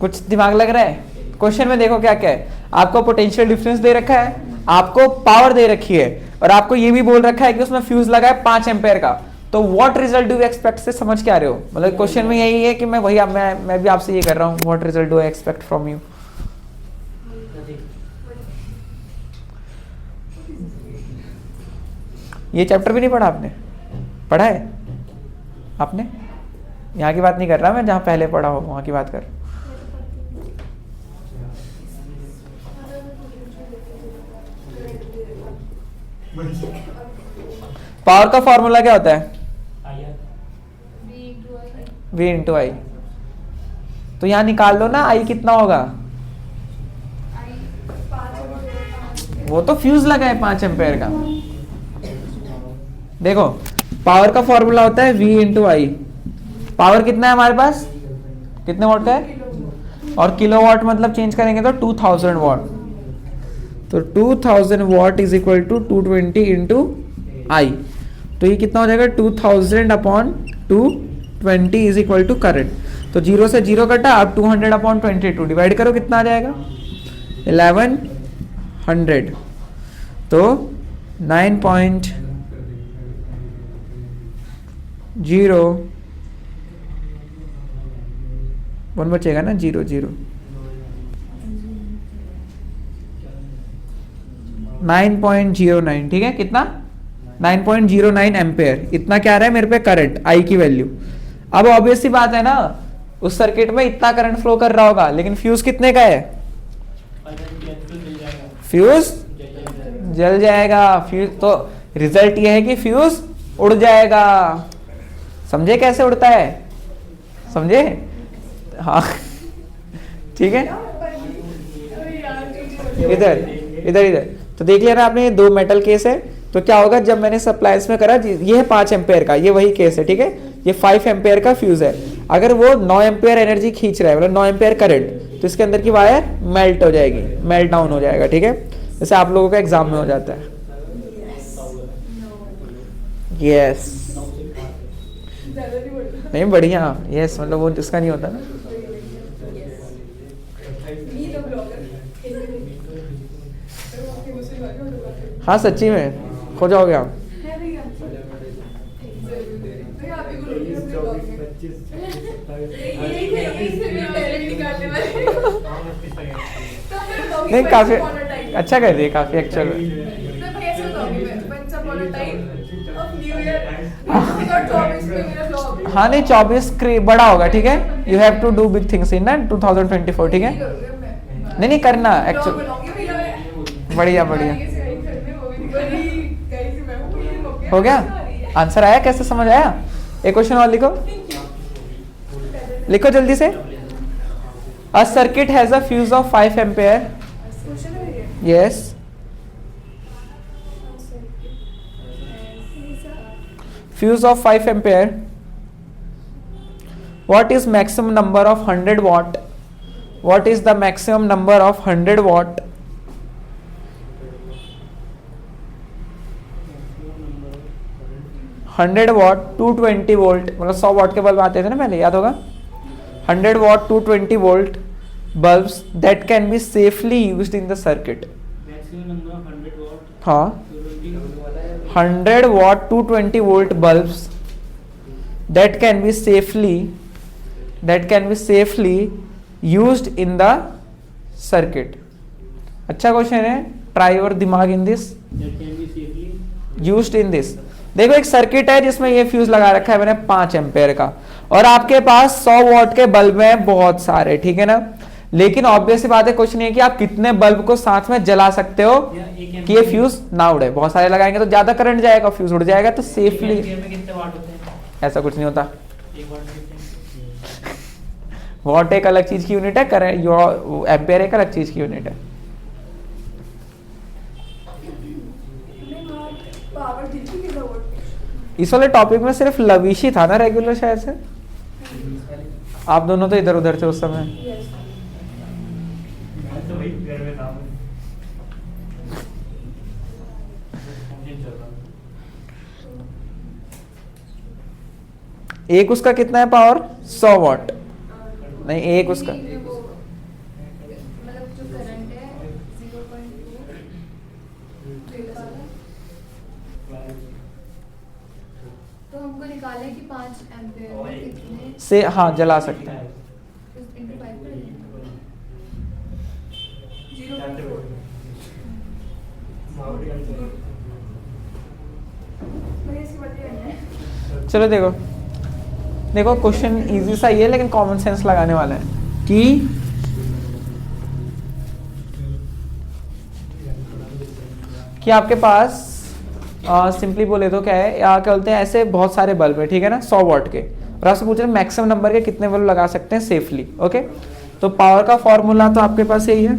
कुछ दिमाग लग रहा है? Question में देखो क्या क्या है। आपको पोटेंशियल डिफरेंस दे रखा है, आपको पावर दे रखी है, और आपको ये भी बोल रखा है कि उसमें फ्यूज लगा है 5 एम्पेयर का। तो what result do you expect से समझ के आ रहे हो? मतलब क्वेश्चन में यही है कि मैं वही मैं भी आपसे ये कर रहा हूँ, what result do I expect from you. ये चैप्टर भी नहीं पढ़ा आपने? पढ़ा है आपने? यहाँ की बात नहीं कर रहा मैं, जहाँ पहले पढ़ा हो वहाँ की बात कर। पावर का फॉर्मूला क्या होता है? V into I. तो यहाँ निकाल लो ना, आई कितना होगा? वो तो फ्यूज लगा है 5 एम्पेयर का। देखो पावर का फॉर्मूला होता है V इंटू आई। पावर कितना है हमारे पास? कितने वॉट का है? और किलोवाट मतलब चेंज करेंगे तो 2000 वॉट। तो 2000 watt is equal to 220 into I. तो ये कितना हो जाएगा? 2000 upon 220 is equal to current. तो 0 से 0 कटा, अब 200 अपॉन 22 डिवाइड करो, कितना आ जाएगा? 1100। तो 9.01 बचेगा ना, 00 9.09, ठीक है, कितना 9.09 एम्पेयर, इतना क्या आ रहा है मेरे पे करंट आई की वैल्यू। अब ऑब्वियस सी बात है ना, उस सर्किट में इतना करंट फ्लो कर रहा होगा, लेकिन फ्यूज कितने का है, फ्यूज जल जाएगा। फ्यूज तो रिजल्ट ये है कि फ्यूज उड़ जाएगा। समझे कैसे उड़ता है, समझे, हाँ ठीक है। इधर इधर इधर तो देख लिया ना आपने, दो मेटल केस है। तो क्या होगा जब मैंने सप्लाइज में करा, ये है 5 एम्पेयर का, ये वही केस है, ठीक है। ये 5 एम्पेयर का फ्यूज है। अगर वो 9 एम्पेयर एनर्जी खींच रहा है, मतलब 9 एम्पेयर करंट, तो इसके अंदर की वायर मेल्ट हो जाएगी, मेल्ट डाउन हो जाएगा, ठीक है। जैसे आप लोगों का एग्जाम में हो जाता है। यस नहीं बढ़िया, यस मतलब वो जिसका नहीं होता ना। हाँ सच्ची में हो जाओगे आप। नहीं काफी अच्छा कर दिए, काफी एक्चुअल में। हाँ नहीं 24 बड़ा होगा, ठीक है। You have to do big things in 2024, ठीक है। नहीं नहीं करना एक्चुअल, बढ़िया बढ़िया। हो गया, आंसर आया, कैसे समझ आया। एक क्वेश्चन और लिखो, लिखो जल्दी से। A circuit has a fuse of 5 ampere. Yes, fuse of 5 ampere. What is maximum number of 100 watt? What is the maximum number of 100 watt? 100 watt 220 volt, मतलब 100 वाट के बल्ब आते थे ना पहले, याद होगा। 100 watt 220 volt bulbs that can be safely used in the circuit. हाँ 100 watt 220 volt bulbs that can be safely used in the circuit. अच्छा क्वेश्चन है, ट्राई योर दिमाग in this. Used in this, देखो एक सर्किट है जिसमें ये fuse लगा रखा है मैंने 5 एम्पेयर का, और आपके पास 100 वॉट के बल्ब हैं बहुत सारे, ठीक है ना। लेकिन ऑब्वियस बात है, क्वेश्चन ये कि आप कितने बल्ब को साथ में जला सकते हो कि ये फ्यूज ना उड़े। बहुत सारे लगाएंगे तो ज्यादा करंट जाएगा, फ्यूज उड़ जाएगा। तो सेफली ऐसा कुछ नहीं होता। वॉट एक अलग चीज की यूनिट है, करंट एम्पेयर एक अलग चीज की यूनिट है। इस वाले टॉपिक में सिर्फ लविश ही था ना रेगुलर, शायद से। आप दोनों तो इधर उधर थे उस समय। एक उसका कितना है पावर, 100 वॉट। नहीं एक उसका मतलब जो करंट है 0.2 तो हमको निकाले कि 5 एम्पीयर में कितने से हाँ जला सकते हैं। into 5 कर दें। 0.4। चलो देखो देखो क्वेश्चन इजी सा ही है, लेकिन कॉमन सेंस लगाने वाला है कि आपके पास सिंपली बोले तो क्या है, या क्या बोलते हैं, ऐसे बहुत सारे बल्ब है, ठीक है ना, 100 वॉट के, और आपसे पूछ रहे हैं मैक्सिमम नंबर के कितने बल्ब लगा सकते हैं सेफली। ओके, तो पावर का फॉर्मूला तो आपके पास यही है,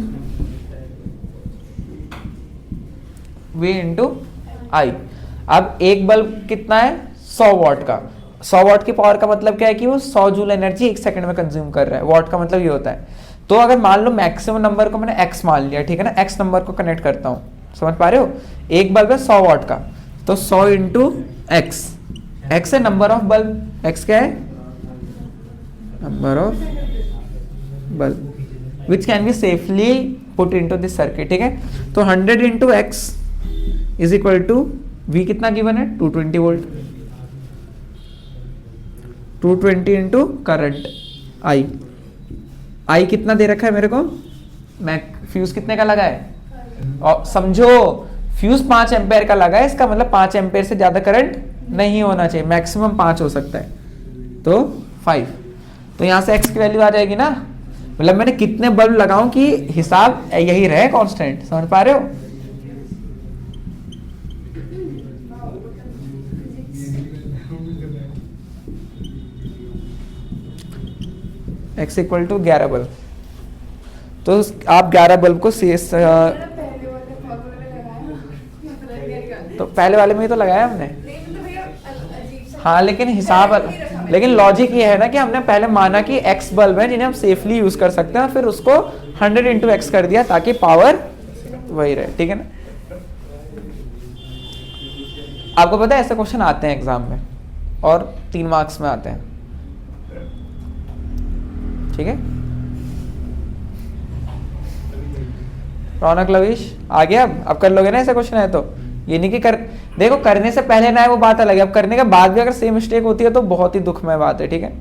V इंटू आई। अब एक बल्ब कितना है, 100 वॉट का। 100 वॉट की पावर का मतलब क्या है कि वो 100 जूल एनर्जी 1 सेकंड में कंज्यूम कर रहा है। वॉट का मतलब ये होता है। तो अगर मान लो मैक्सिमम नंबर को मैंने x मान लिया, ठीक है ना, x नंबर को कनेक्ट करता हूँ, समझ पा रहे हो। एक बल्ब है 100 वॉट का, तो 100 इंटू एक्स, एक्स है नंबर ऑफ बल्ब, x क्या है, number of bulb which can be safely put into this circuit, ठीक है। तो 100 into x is equal to V कितना गिवन है 220 वोल्ट, 220 इंटू करंट I कितना दे रखा है मेरे को, मैं फ्यूज कितने का लगा है, और समझो फ्यूज 5 एम्पेयर का लगा है, इसका मतलब 5 एम्पेयर से ज्यादा करंट नहीं होना चाहिए, मैक्सिमम 5 हो सकता है, तो 5। तो यहां से x की वैल्यू आ जाएगी ना, मतलब मैंने कितने बल्ब लगाऊं कि हिसाब यही रहे कांस्टेंट, समझ पा रहे हो। x इक्वल टू 11 बल्ब, तो आप 11 बल्ब को पहले वाले फॉर्मूले में लगाया मतलब ये निकाल तो पहले वाले में ही तो लगाया हमने, नहीं मतलब भैया अजीब सा हाँ लेकिन हिसाब लेकिन लॉजिक ये है ना कि हमने पहले माना कि x बल्ब है जिन्हें हम सेफली यूज कर सकते हैं, फिर उसको 100 इंटू एक्स कर दिया ताकि पावर वही रहे, ठीक है ना। आपको पता है ऐसे क्वेश्चन आते हैं एग्जाम में और 3 मार्क्स में आते हैं, ठीक है। रौनक लवीश आ गया, अब कर लोगे ना ऐसे क्वेश्चन है तो, ये नहीं कि देखो करने से पहले ना है वो बात अलग है, अब करने के बाद भी अगर सेम मिस्टेक होती है तो बहुत ही दुखमय बात है, ठीक है।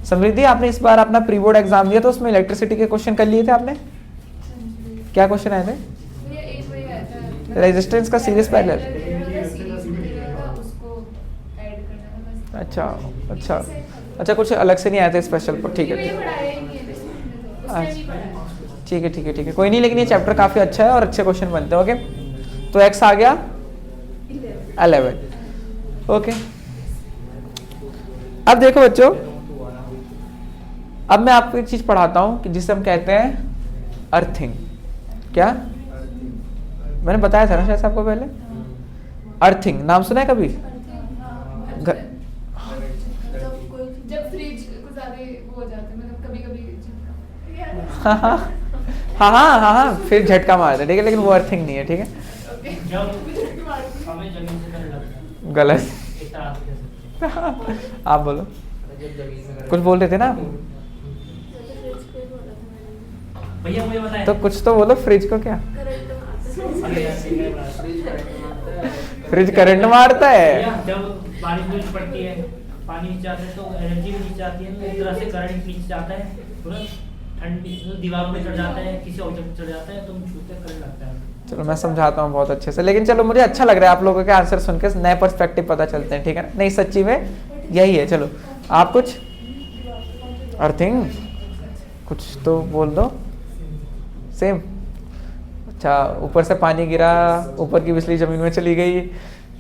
समृद्धि आपने इस बार अपना प्री बोर्ड एग्जाम दिया तो उसमें इलेक्ट्रिसिटी के क्वेश्चन कर लिए थे आपने, क्या क्वेश्चन आए थे, भैया एक वही आया था रेजिस्टेंस का सीरीज पैरेलल, उसको ऐड करना था बस। अच्छा अच्छा अच्छा, कुछ अलग से नहीं आया था स्पेशल पर, ठीक है ये पढ़ाया ही नहीं है उसमें नहीं पढ़ा। ठीक है ठीक है ठीक है, कोई नहीं, लेकिन ये चैप्टर काफी अच्छा है और अच्छे क्वेश्चन बनते हैं, ओके। तो x आ गया 11, ओके। अब देखो बच्चों, अब मैं आपको एक चीज पढ़ाता हूं कि जिसे हम कहते हैं अर्थिंग। क्या मैंने बताया था ना शायद आपको पहले, अर्थिंग नाम सुना है कभी, जब फ्रिज को ज्यादा वो हो जाता है मतलब कभी-कभी हाँ हाँ हाँ हाँ हाँ हाँ फिर झटका मारते, ठीक है, लेकिन वो अर्थिंग नहीं है, ठीक है। जब हमें जमीन से करंट लगता है, गलत एक तरह से कह सकते हैं। आप बोलो, जब जमीन से करंट कुछ बोल रहे थे ना आप? भैया मुझे बताएं तो कुछ तो बोलो, फ्रिज को क्या, फ्रिज करंट मारता है, भैया जब बारिश बुरिश पड़ती है, पानी नीचे आता है तो एनर्जी भी नीचे आती है, तो एक तरह से करंट नीचे जाता है, तुरंत ठंडी दीवारों में चढ़ जाता है, किसी ऑब्जेक्ट पे चढ़ जाता है, तो छूते करंट लगता है। चलो मैं समझाता हूँ बहुत अच्छे से, लेकिन चलो मुझे अच्छा लग रहा है आप लोगों के आंसर सुन के, नए पर्सपेक्टिव पता चलते हैं, ठीक है ना। नहीं सच्ची में यही है। चलो आप कुछ अर्थिंग कुछ तो बोल दो, सेम। अच्छा, ऊपर से पानी गिरा, ऊपर की बिजली जमीन में चली गई।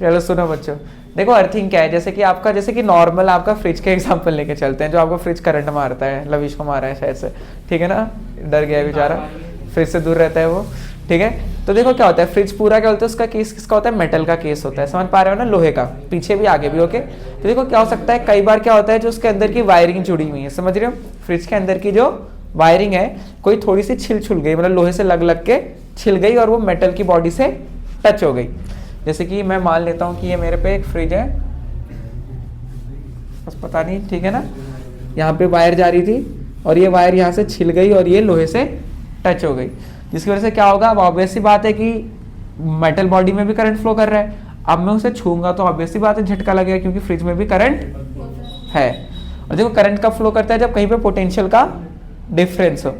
चलो सुनो बच्चों, देखो अर्थिंग क्या है, जैसे कि आपका, जैसे कि नॉर्मल आपका फ्रिज के एग्जांपल लेके चलते हैं, जो आपको फ्रिज करंट मारता है, लविश को मारा है शायद से, ठीक है ना, डर गया है बेचारा, फ्रिज से दूर रहता है वो, ठीक है। तो देखो क्या होता है, फ्रिज पूरा क्या होता है, उसका केस किसका होता है, मेटल का केस होता है, समझ पा रहे हो ना, लोहे का, पीछे भी आगे भी, ओके। तो देखो क्या हो सकता है, कई बार क्या होता है, जो उसके अंदर की वायरिंग जुड़ी हुई है, समझ रहे हो, फ्रिज के अंदर की जो वायरिंग है कोई थोड़ी सी छिल गई, मतलब लोहे से लग के छिल गई और वो मेटल की बॉडी से टच हो गई। जैसे कि मैं मान लेता हूँ कि ये मेरे पे एक फ्रिज है, बस पता नहीं, ठीक है ना, यहाँ पे वायर जा रही थी और ये वायर यहाँ से छिल गई और ये लोहे से टच हो गई, जिसकी वजह से क्या होगा, अब ऑब्वियस सी बात है कि मेटल बॉडी में भी करंट फ्लो कर रहा है। अब मैं उसे छूंगा तो ऑब्वियस सी बात है झटका लगेगा, क्योंकि फ्रिज में भी करंट है। और देखो करंट कब फ्लो करता है, जब कहीं पे पोटेंशियल का डिफरेंस हो,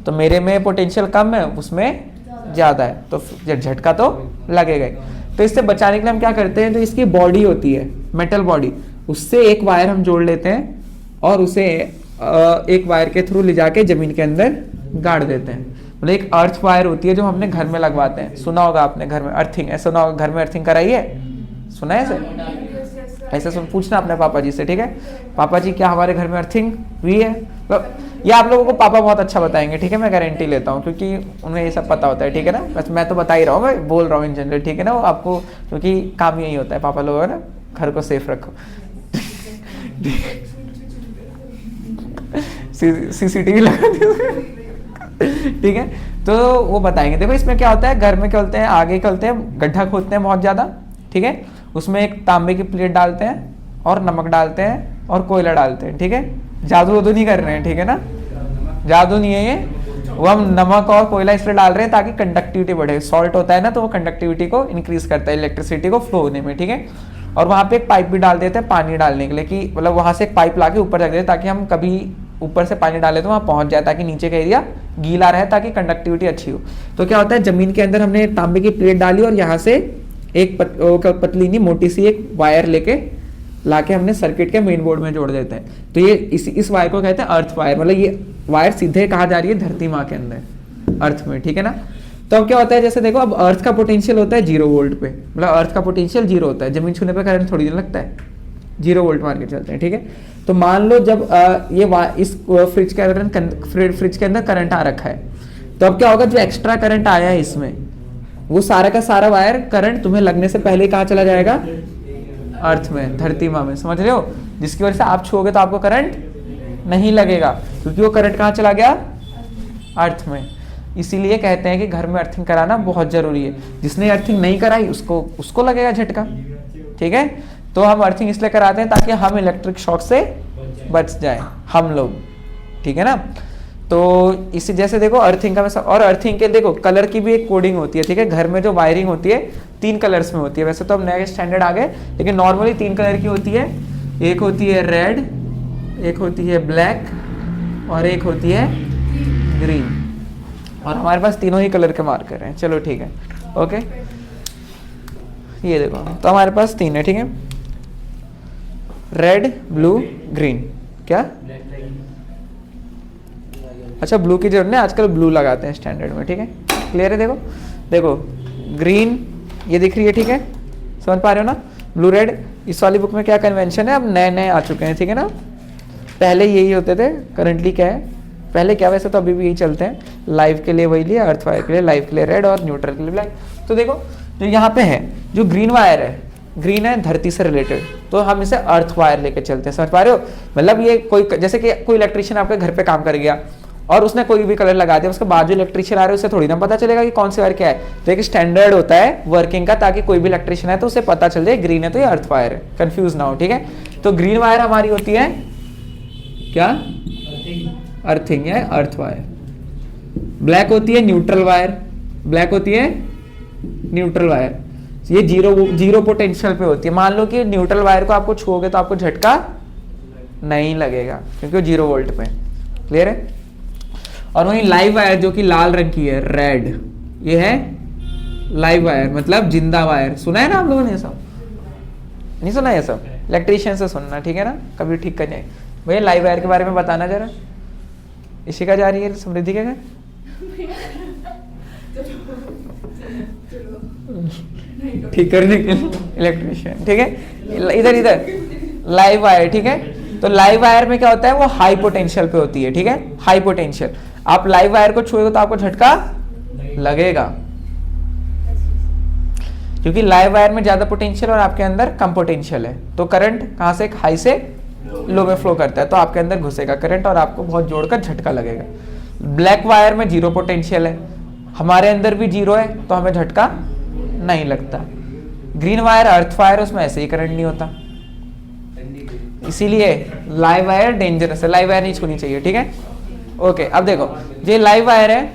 तो मेरे में पोटेंशियल कम है, उसमें ज्यादा है, तो झटका तो लगेगा ही। तो इससे बचाने के लिए हम क्या करते हैं, तो इसकी बॉडी होती है मेटल बॉडी, उससे एक वायर हम जोड़ लेते हैं और उसे एक वायर के थ्रू ले जाके जमीन के अंदर गाड़ देते हैं। मतलब एक अर्थ वायर होती है जो हमने घर में लगवाते हैं, सुना होगा आपने घर में अर्थिंग, ऐसा सुना होगा, घर में अर्थिंग कराई है, सुना है ऐसे, ऐसे सुन, पूछना अपने पापा जी से, ठीक है, पापा जी क्या हमारे घर में अर्थिंग हुई है, ये आप लोगों को पापा बहुत अच्छा बताएंगे, ठीक है, मैं गारंटी लेता हूँ, क्योंकि उन्हें ये सब पता होता है, ठीक है ना। बस मैं तो बता ही रहा हूँ, मैं बोल रहा हूँ इन जनरल, ठीक है ना, वो आपको, क्योंकि काम यही होता है पापा लोगों का ना, घर को सेफ रखो। CCTV लगा दिया, ठीक है। तो वो बताएंगे, देखो इसमें क्या होता है, घर में क्या होते हैं, आगे क्या होते हैं, गड्ढा खोदते हैं बहुत ज्यादा, ठीक है, उसमें एक तांबे की प्लेट डालते हैं और नमक डालते हैं और कोयला डालते हैं, ठीक है। जादू वादू नहीं कर रहे हैं, ठीक है ना, जादू नहीं है ये, वो हम नमक और कोयला इसलिए डाल रहे हैं ताकि कंडक्टिविटी बढ़े। सॉल्ट होता है ना, तो वो कंडक्टिविटी को इंक्रीज करता है, इलेक्ट्रिसिटी को फ्लो होने में, ठीक है। और वहाँ पे एक पाइप भी डाल देते हैं पानी डालने के लिए, कि मतलब वहाँ से एक पाइप लाके ऊपर रख देते हैं ताकि हम कभी ऊपर से पानी डाले तो वहाँ पहुँच जाए, ताकि नीचे का एरिया गीला रहे, ताकि कंडक्टिविटी अच्छी हो। तो क्या होता है, जमीन के अंदर हमने तांबे की प्लेट डाली और यहाँ से एक पतली नहीं मोटी सी एक वायर लेके लाके हमने सर्किट के मेन बोर्ड में जोड़ देते हैं। तो ये इस वायर को कहते हैं अर्थ वायर, मतलब ये वायर सीधे कहाँ जा रही है, धरती माँ के अंदर, अर्थ में, ठीक है ना। तो अब क्या होता है, जैसे देखो अब अर्थ का पोटेंशियल होता है 0 वोल्ट पे, मतलब अर्थ का पोटेंशियल 0 होता है, जमीन छूने पे करंट थोड़ी देर लगता है, 0 वोल्ट मान के चलते हैं, ठीक है। तो मान लो जब इस फ्रिज के अंदर करंट आ रखा है, तो अब क्या होगा, जो एक्स्ट्रा करंट आया है इसमें, वो सारा का सारा वायर करंट तुम्हें लगने से पहले कहाँ चला जाएगा, अर्थ में, धरती माँ में, समझ रहे हो। जिसकी वजह से आप छुओगे तो आपको करंट नहीं लगेगा, क्योंकि वो करंट कहाँ चला गया, अर्थ में। इसीलिए कहते हैं कि घर में अर्थिंग कराना बहुत जरूरी है। जिसने अर्थिंग नहीं कराई उसको लगेगा झटका, ठीक है। तो हम अर्थिंग इसलिए कराते हैं ताकि हम इलेक्ट्रिक शॉक से बच जाए हम लोग, ठीक है ना। तो इसी जैसे देखो अर्थिंग का और अर्थिंग के देखो कलर की भी एक कोडिंग होती है, ठीक है। घर में जो वायरिंग होती है 3 कलर्स में होती है, वैसे तो अब नए स्टैंडर्ड आ गए, लेकिन नॉर्मली 3 कलर की होती है। एक होती है रेड, एक होती है ब्लैक और एक होती है ग्रीन। और हमारे पास तीनों ही कलर के मार्कर हैं, चलो ठीक है, ओके। ये देखो, तो हमारे पास 3 है, ठीक है, रेड, ब्लू, ग्रीन। क्या, अच्छा ब्लू की जरूरत नहीं, आजकल ब्लू लगाते हैं स्टैंडर्ड में, ठीक है, क्लियर है। देखो देखो ग्रीन ये दिख रही है, ठीक है, समझ पा रहे हो ना, ब्लू रेड। इस वाली बुक में क्या कन्वेंशन है, अब नए नए आ चुके हैं, ठीक है ना। पहले यही होते थे, करंटली क्या है, पहले क्या, वैसे तो अभी भी यही चलते हैं। लाइव के लिए वही लिया, अर्थ वायर के लिए, लाइव के लिए रेड और न्यूट्रल के लिए ब्लैक। तो देखो जो यहाँ पे है, जो ग्रीन वायर है, ग्रीन है धरती से रिलेटेड, तो हम इसे अर्थ वायर लेके चलते हैं, समझ पा रहे हो। मतलब ये कोई, जैसे कि कोई इलेक्ट्रिशियन आपके घर पे काम कर गया और उसने कोई भी कलर लगा दिया, उसके बाद जो इलेक्ट्रिशियन आ रहे हैं उसे थोड़ी ना पता चलेगा कि कौन सी वायर क्या है। तो एक स्टैंडर्ड होता है वर्किंग का, ताकि कोई भी इलेक्ट्रिशियन है तो उसे पता चल जाए ग्रीन है तो ये अर्थ वायर है, कंफ्यूज ना हो, ठीक है। तो ग्रीन वायर हमारी होती है क्या, अर्थिंग है, अर्थ वायर। ब्लैक होती है न्यूट्रल वायर, ब्लैक होती है न्यूट्रल वायर, ये जीरो पोटेंशियल पे होती है। मान लो कि न्यूट्रल वायर को आपको छुओगे तो आपको झटका नहीं लगेगा, क्योंकि वो 0 वोल्ट पे, क्लियर है। और वहीं लाइव वायर जो कि लाल रंग की है, रेड, ये है लाइव वायर, मतलब जिंदा वायर। सुना है ना आप लोगों ने ये सब, नहीं सुना ये सब, इलेक्ट्रिशियन से सुनना, ठीक है ना, कभी ठीक करने। भैया लाइव वायर के बारे में बताना जरा, इशिका जा रही है समृद्धि के घर, ठीक करने के इलेक्ट्रिशियन, ठीक है। इधर इधर लाइव वायर, ठीक है। तो लाइव वायर में क्या होता है, वो हाई पोटेंशियल पे होती है, ठीक है, हाई पोटेंशियल। आप लाइव वायर को छुएगा तो आपको झटका लगेगा, क्योंकि लाइव वायर में ज्यादा पोटेंशियल और आपके अंदर कम पोटेंशियल है। तो करंट कहां से हाई से लो में फ्लो करता है, तो आपके अंदर घुसेगा करंट और आपको बहुत जोड़कर झटका लगेगा। ब्लैक वायर में 0 पोटेंशियल है, हमारे अंदर भी 0 है, तो हमें झटका नहीं लगता। ग्रीन वायर अर्थ वायर, उसमें ऐसे ही करंट नहीं होता, इसीलिए लाइव वायर डेंजरस है, लाइव वायर नहीं छूनी चाहिए, ठीक है, ओके। अब देखो ये लाइव वायर है,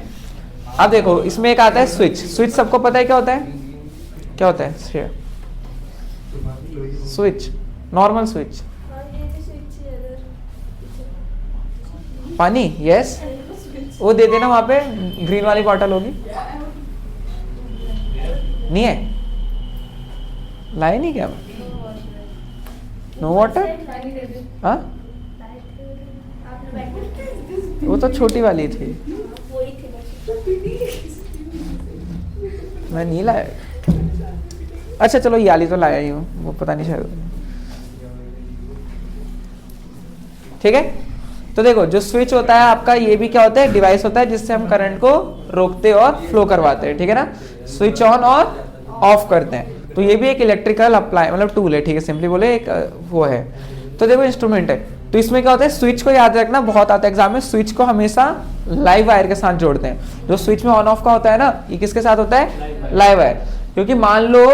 अब देखो इसमें एक आता है स्विच। स्विच सबको पता है क्या होता है, क्या होता है स्विच, नॉर्मल स्विच, पानी, यस, वो दे देना वहां पे, ग्रीन वाली बॉटल होगी, नहीं है, लाए नहीं क्या, नो वाटर, हाँ वो तो छोटी वाली थी, मैं नहीं लाया। अच्छा चलो ये वाली तो लाया ही हूँ, वो पता नहीं शायद, ठीक है। तो देखो जो स्विच होता है आपका, ये भी क्या होता है, डिवाइस होता है जिससे हम करंट को रोकते और फ्लो करवाते हैं, ठीक है ना, स्विच ऑन और ऑफ करते हैं। तो ये भी एक इलेक्ट्रिकल अप्लाई मतलब टूल है, ठीक है, सिंपली बोले एक वो है। तो देखो इंस्ट्रूमेंट है, तो इसमें क्या होता है, स्विच को याद रखना, बहुत आता है एग्जाम में, स्विच को हमेशा लाइव वायर के साथ जोड़ते हैं। जो स्विच में ऑन ऑफ का होता है ना, ये किसके साथ होता है, लाइव वायर। क्योंकि मान लो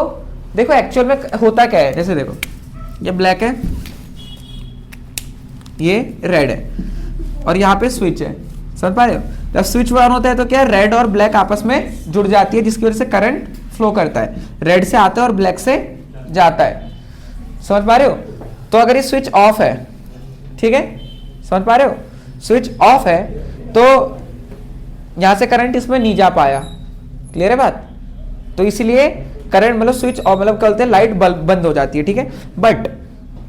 देखो एक्चुअल में होता क्या है, जैसे देखो ये ब्लैक है, ये रेड है और यहाँ पे स्विच है, समझ पा रहे हो। जब स्विच ऑन होता है तो क्या रेड और ब्लैक आपस में जुड़ जाती है, जिसकी वजह से करंट फ्लो करता है, रेड से आता है और ब्लैक से जाता है। समझ पा रहे हो? तो अगर ये स्विच ऑफ है, ठीक है, समझ पा रहे हो, स्विच ऑफ है तो यहां से करंट इसमें नहीं जा पाया। क्लियर है बात? तो इसीलिए करंट मतलब स्विच ऑफ मतलब कहते हैं लाइट बंद हो जाती है, ठीक है। बट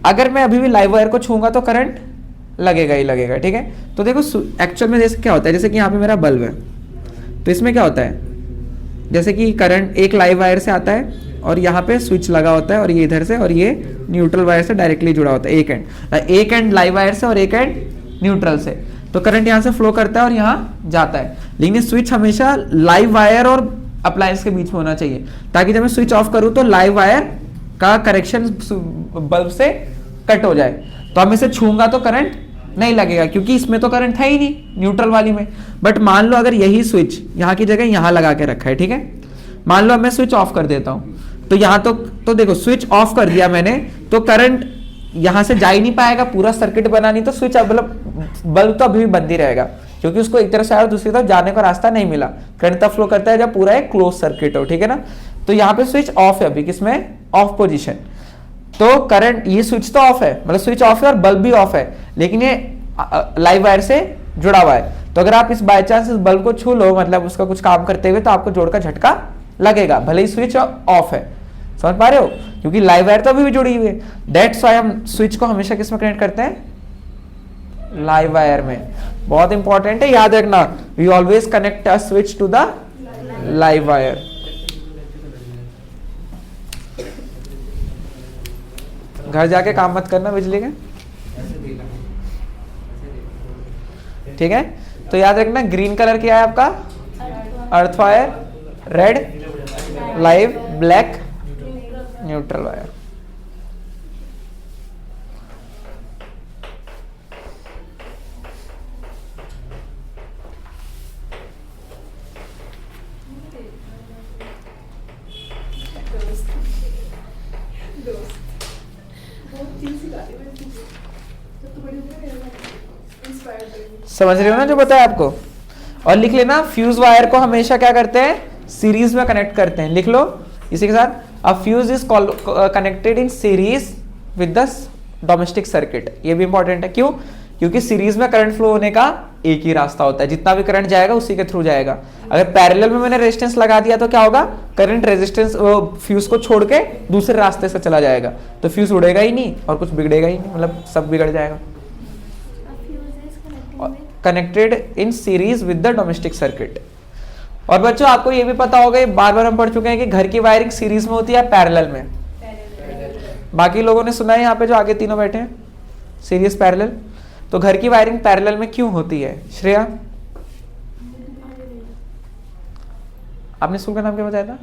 अगर मैं अभी भी लाइव वायर को छूंगा तो करंट लगेगा ही लगेगा, ठीक है। तो देखो एक्चुअल में जैसे क्या होता है, जैसे कि यहाँ पे मेरा बल्ब है, तो इसमें क्या होता है, जैसे कि करंट एक लाइव वायर से आता है और यहाँ पे स्विच लगा होता है और ये इधर से और ये न्यूट्रल वायर से डायरेक्टली जुड़ा होता है, एक एंड लाइव वायर से और एक एंड न्यूट्रल से। तो करंट यहाँ से फ्लो करता है और यहाँ जाता है, लेकिन स्विच हमेशा लाइव वायर और अप्लायंस के बीच में होना चाहिए, ताकि जब मैं स्विच ऑफ करूँ तो लाइव वायर का करेक्शन बल्ब से कट हो जाए। तो अब मैं इसे छूंगा तो करंट नहीं लगेगा, क्योंकि इसमें तो करंट है ही नहीं न्यूट्रल वाली में। बट मान लो अगर यही स्विच यहाँ की जगह यहाँ लगा के रखा है, ठीक है, मान लो अब मैं स्विच ऑफ कर देता हूँ, तो यहाँ तो देखो स्विच ऑफ कर दिया मैंने, तो करंट यहाँ से जा ही नहीं पाएगा, पूरा सर्किट बना नहीं, तो स्विच मतलब बल्ब तो अभी भी बंद ही रहेगा, क्योंकि उसको एक तरफ से आया और दूसरी तरफ जाने का रास्ता नहीं मिला। करंट तब फ्लो करता है जब पूरा एक क्लोज सर्किट हो, ठीक है ना। तो यहाँ पे स्विच ऑफ है अभी, किसमें, ऑफ पोजीशन। तो करंट, ये स्विच तो ऑफ है, मतलब स्विच ऑफ है और बल्ब भी ऑफ है, लेकिन ये लाइव वायर से जुड़ा हुआ है। तो अगर आप इस बाय चांस इस बल्ब को छू लो, मतलब उसका कुछ काम करते हुए, तो आपको जोड़ का झटका लगेगा, भले ही स्विच ऑफ है। समझ पा रहे हो? क्योंकि लाइव वायर तो अभी भी जुड़ी हुई है। दैट्स व्हाई हम स्विच को हमेशा किस में कनेक्ट करते हैं, लाइव वायर में। बहुत इंपॉर्टेंट है, याद रखना, we always connect a switch to the live wire. घर जाके काम मत करना बिजली के, ठीक है। तो याद रखना, ग्रीन कलर क्या है आपका, earth wire, red live, black neutral wire. समझ रहे हो ना जो बताया आपको? और लिख लेना, फ्यूज वायर को हमेशा क्या करते हैं, सीरीज में कनेक्ट करते हैं। लिख लो इसी के साथ, अ fuse is connected in series with the domestic circuit. ये भी इंपॉर्टेंट है, क्यों? क्योंकि सीरीज में करंट फ्लो होने का एक ही रास्ता होता है, जितना भी करंट जाएगा उसी के थ्रू जाएगा। अगर पैरेलल में मैंने रेजिस्टेंस लगा दिया तो क्या होगा, करंट रेजिस्टेंस फ्यूज को छोड़ के दूसरे रास्ते से चला जाएगा, तो फ्यूज उड़ेगा ही नहीं और कुछ बिगड़ेगा ही नहीं, मतलब सब बिगड़ जाएगा। Connected in series with the domestic circuit. और बच्चों आपको ये भी पता होगा, बार बार हम पढ़ चुके हैं कि घर की वायरिंग सीरीज में होती है पैरेलल में। बाकी लोगों ने सुना है यहाँ पे जो आगे तीनों बैठे हैं, सीरीज पैरेलल। तो घर की वायरिंग पैरेलल में क्यों होती है? श्रेया, आपने स्कूल का नाम क्या बताया था?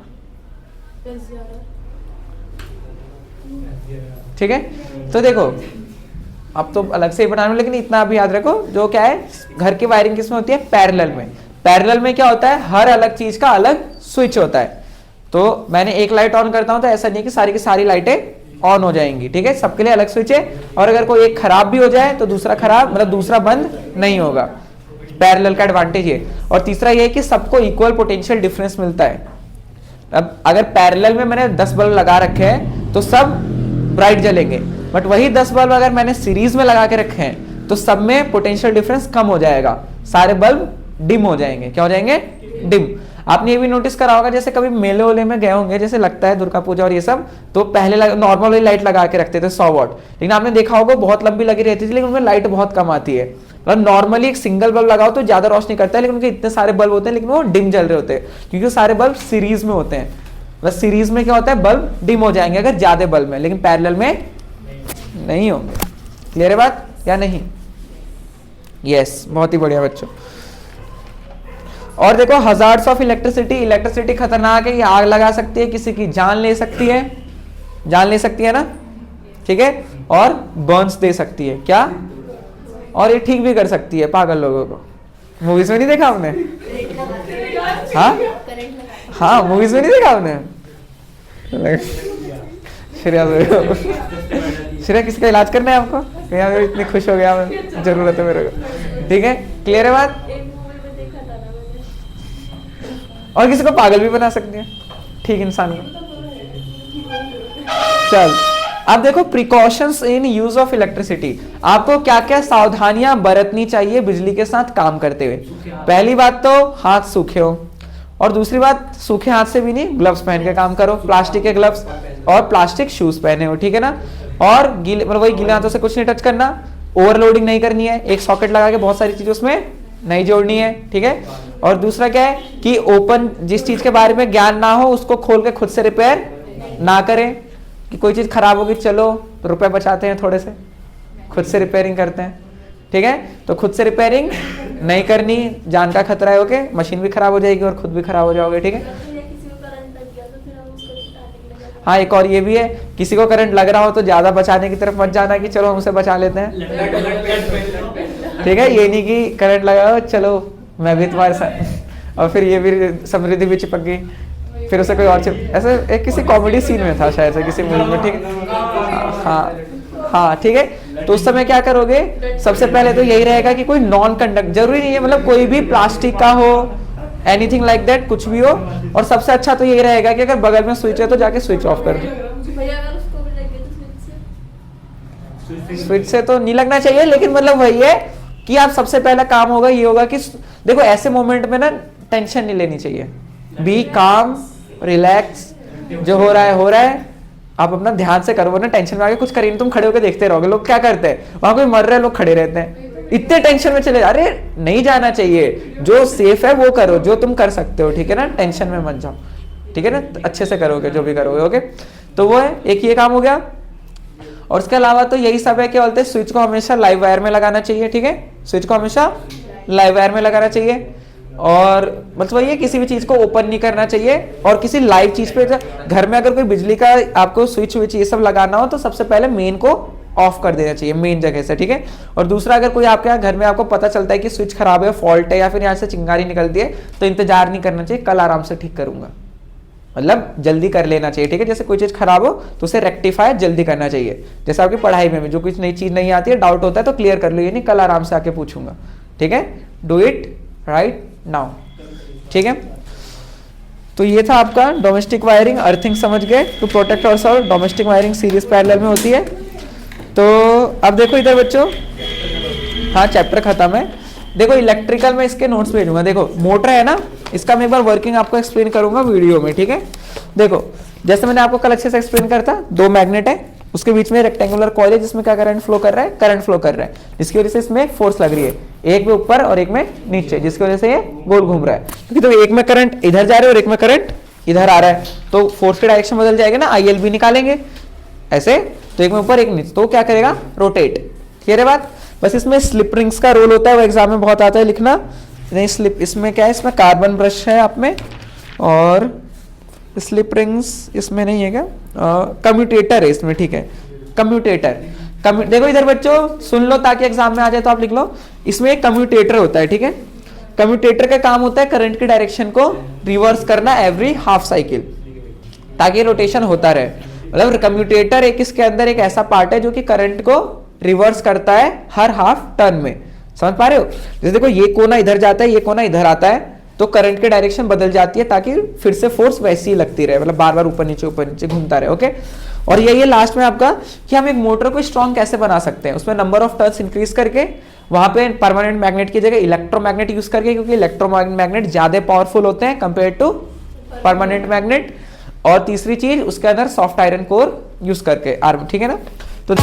ठीक है, तो देखो अब तो अलग से ही बनाना, लेकिन इतना अभी याद रखो, जो क्या है, घर की वायरिंग किसमें होती है, पैरेलल में। पैरेलल में क्या होता है, हर अलग चीज का अलग स्विच होता है। तो मैंने एक लाइट ऑन करता हूं तो ऐसा नहीं कि सारी की सारी लाइटें ऑन हो जाएंगी, ठीक है, सबके लिए अलग स्विच है। और अगर कोई एक खराब भी हो जाए तो दूसरा खराब मतलब दूसरा बंद नहीं होगा। पैरेलल का एडवांटेज है। और तीसरा ये है कि सबको इक्वल पोटेंशियल डिफरेंस मिलता है। अब अगर पैरेलल में मैंने 10 बल्ब लगा रखे हैं तो सब ब्राइट जलेंगे, बट वही 10 बल्ब अगर मैंने सीरीज में लगा के रखे हैं तो सब में पोटेंशियल डिफरेंस कम हो जाएगा, सारे बल्ब डिम हो जाएंगे। क्या हो जाएंगे? डिम। आपने ये भी नोटिस करा होगा, जैसे कभी मेले ओले में गए होंगे, जैसे लगता है दुर्गा पूजा और ये सब, तो पहले नॉर्मल लाइट लगा के रखते थे 100 वॉट, लेकिन आपने देखा होगा बहुत लंबी लगी रहती थी, लेकिन उनमें लाइट बहुत कम आती है। मतलब नॉर्मली एक सिंगल बल्ब लगाओ तो ज्यादा रोशनी करता है, लेकिन उनके इतने सारे बल्ब होते हैं लेकिन वो डिम जल रहे होते हैं, क्योंकि सारे बल्ब सीरीज में होते हैं। बस सीरीज में क्या होता है, बल्ब डिम हो जाएंगे अगर ज्यादा बल्ब में, लेकिन पैरेलल में नहीं होंगे। क्लियर है बात या नहीं? यस, बहुत ही बढ़िया बच्चों। और देखो, हजार्ड्स ऑफ इलेक्ट्रिसिटी, इलेक्ट्रिसिटी खतरनाक है, ये आग लगा सकती है, किसी की जान ले सकती है, जान ले सकती है ना, ठीक है, और बर्न्स दे सकती है। क्या? और ये ठीक भी कर सकती है पागल लोगों को। मूवीज में नहीं देखा आपने? हाँ हाँ, मूवीज में नहीं देखा आपने? श्रेया किसका इलाज करना है आपको? इतनी खुश हो गया, जरूरत है मेरे को, ठीक है, क्लियर है बात? और किसी को पागल भी बना सकती है ठीक इंसान को। चल अब देखो precautions in use of electricity, आपको क्या क्या सावधानियां बरतनी चाहिए बिजली के साथ काम करते हुए। पहली बात तो हाथ सूखे हो, और दूसरी बात सूखे हाथ से भी नहीं, ग्लव्स पहन के काम करो, प्लास्टिक के ग्लव्स और प्लास्टिक शूज पहने हो, ठीक है ना। और गीले मतलब वही गीले हाथों से कुछ नहीं टच करना, ओवरलोडिंग नहीं करनी है, एक सॉकेट लगा के बहुत सारी चीजें उसमें नहीं जोड़नी है, ठीक है। और दूसरा क्या है कि ओपन जिस चीज के बारे में ज्ञान ना हो उसको खोल के खुद से रिपेयर ना करें, कि कोई चीज खराब होगी चलो रुपए बचाते हैं थोड़े से, खुद से रिपेयरिंग करते हैं, ठीक है। तो खुद से रिपेयरिंग नहीं करनी, जान का खतरा है, ओके, मशीन भी खराब हो जाएगी और खुद भी खराब हो जाओगे, ठीक है। हाँ एक और ये भी है, किसी को करंट लग रहा हो तो ज्यादा बचाने की तरफ मत जाना कि चलो हम उसे बचा लेते हैं, ठीक है। ये नहीं कि करंट लगा हो चलो मैं भी तुम्हारे साथ, और फिर ये भी समृद्धि भी चिपक गई, फिर उसे कोई और ऐसे एक किसी कॉमेडी सीन में था शायद से किसी मूवी में, ठीक है। हाँ ठीक है। तो उस समय क्या करोगे, सबसे पहले तो यही रहेगा कि कोई नॉन कंडक्ट, जरूरी नहीं है मतलब कोई भी प्लास्टिक का हो, एनीथिंग लाइक दैट, कुछ भी हो। और सबसे अच्छा तो यही रहेगा कि अगर बगल में स्विच है तो जाके स्विच ऑफ कर दो। स्विच से तो नहीं लगना चाहिए, लेकिन मतलब वही है कि आप सबसे पहला काम होगा ये होगा कि देखो ऐसे मोमेंट में ना टेंशन नहीं लेनी चाहिए, बी काम रिलैक्स, जो हो रहा है आप अपना ध्यान से करो, ना टेंशन में आके कुछ करिए, तुम खड़े होकर देखते रहोगे। लोग क्या करते हैं, वहां कोई मर रहे लोग खड़े रहते हैं, इतने टेंशन में चले, अरे नहीं जाना चाहिए, जो सेफ है वो करो, जो तुम कर सकते हो, ठीक है ना, टेंशन में मत जाओ, ठीक है ना, अच्छे से करोगे जो भी करोगे, ओके। तो वो है, एक ये काम हो गया। और उसके अलावा तो यही सब है, क्या बोलते हैं, स्विच को हमेशा लाइव वायर में लगाना चाहिए, ठीक है, स्विच को हमेशा लाइव वायर में लगाना चाहिए। और मतलब ये किसी भी चीज को ओपन नहीं करना चाहिए, और किसी लाइव चीज पे घर में अगर कोई बिजली का आपको स्विच विच ये सब लगाना हो तो सबसे पहले मेन को ऑफ कर देना चाहिए मेन जगह से, ठीक है। और दूसरा, अगर कोई आपके यहाँ घर में आपको पता चलता है कि स्विच खराब है, फॉल्ट है, या फिर यहाँ से चिंगारी निकलती है, तो इंतजार नहीं करना चाहिए, कल आराम से ठीक करूंगा, मतलब जल्दी कर लेना चाहिए, ठीक है। जैसे कोई चीज खराब हो तो उसे रेक्टिफाई जल्दी करना चाहिए। जैसे आपकी पढ़ाई में भी जो कुछ नई चीज नहीं आती है, डाउट होता है तो क्लियर कर लो, ये नहीं कल आराम से आके पूछूंगा, ठीक है। डू इट राइट नाउ, ठीक है। तो ये था आपका डोमेस्टिक वायरिंग, अर्थिंग समझ गए, to protect ourselves, domestic wiring series parallel में होती है। तो अब देखो इधर बच्चों, हाँ चैप्टर खत्म है। देखो इलेक्ट्रिकल में इसके नोट्स भेजूंगा, देखो मोटर है ना, इसका मैं एक बार वर्किंग आपको एक्सप्लेन करूंगा वीडियो में, ठीक है। देखो जैसे मैंने आपको कल अच्छे से एक्सप्लेन करता, दो मैग्नेट है, उसके बीच में रेक्टेंगुलर कॉइल है जिसमें क्या करंट फ्लो कर रहा है, करंट फ्लो कर रहा है, जिसकी वजह से इसमें फोर्स लग रही है, एक में ऊपर और एक में नीचे, जिसकी वजह से ये गोल घूम रहा है। क्योंकि तो एक में करंट इधर जा रहा है और एक में करंट इधर आ रहा है, तो फोर्स की डायरेक्शन बदल जाएगा ना, ILB निकालेंगे ऐसे, तो एक में ऊपर एक नीचे, तो क्या करेगा, रोटेट। क्लियर है बात। बस इसमें स्लिप रिंग्स का रोल होता है, वो एग्जाम में बहुत आता है लिखना, नहीं स्लिप, इसमें क्या है, इसमें कार्बन ब्रश है आप में, और स्लिप रिंग्स इसमें नहीं है क्या, कम्यूटेटर है इसमें, ठीक है, कम्यूटेटर। देखो इधर बच्चों सुन लो ताकि एग्जाम में आ जाए तो आप लिख लो, इसमें एक कम्यूटेटर होता है, ठीक है। कम्यूटेटर का काम होता है करंट की डायरेक्शन को रिवर्स करना एवरी हाफ साइकिल, ताकि रोटेशन होता रहे। मतलब कम्यूटेटर एक इसके अंदर एक ऐसा पार्ट है जो कि करंट को रिवर्स करता है हर हाफ टर्न में, समझ पा रहे हो। जैसे देखो ये कोना इधर जाता है, ये कोना इधर आता है, तो करंट की डायरेक्शन बदल जाती है ताकि फिर से फोर्स वैसी ही लगती रहे, मतलब बार बार ऊपर नीचे घूमता रहे, ओके। और यही लास्ट में आपका कि हम एक मोटर को स्ट्रॉन्ग कैसे बना सकते हैं, उसमें नंबर ऑफ टर्न्स इंक्रीज करके, वहां पे परमानेंट मैग्नेट की जगह इलेक्ट्रोमैग्नेट यूज करके, क्योंकि इलेक्ट्रोमैग्नेट ज्यादा पावरफुल होते हैं कंपेयर टू परमानेंट मैग्नेट। और तीसरी चीज उसके अंदर सॉफ्ट आयरन कोर यूज करके, ठीक है ना। तो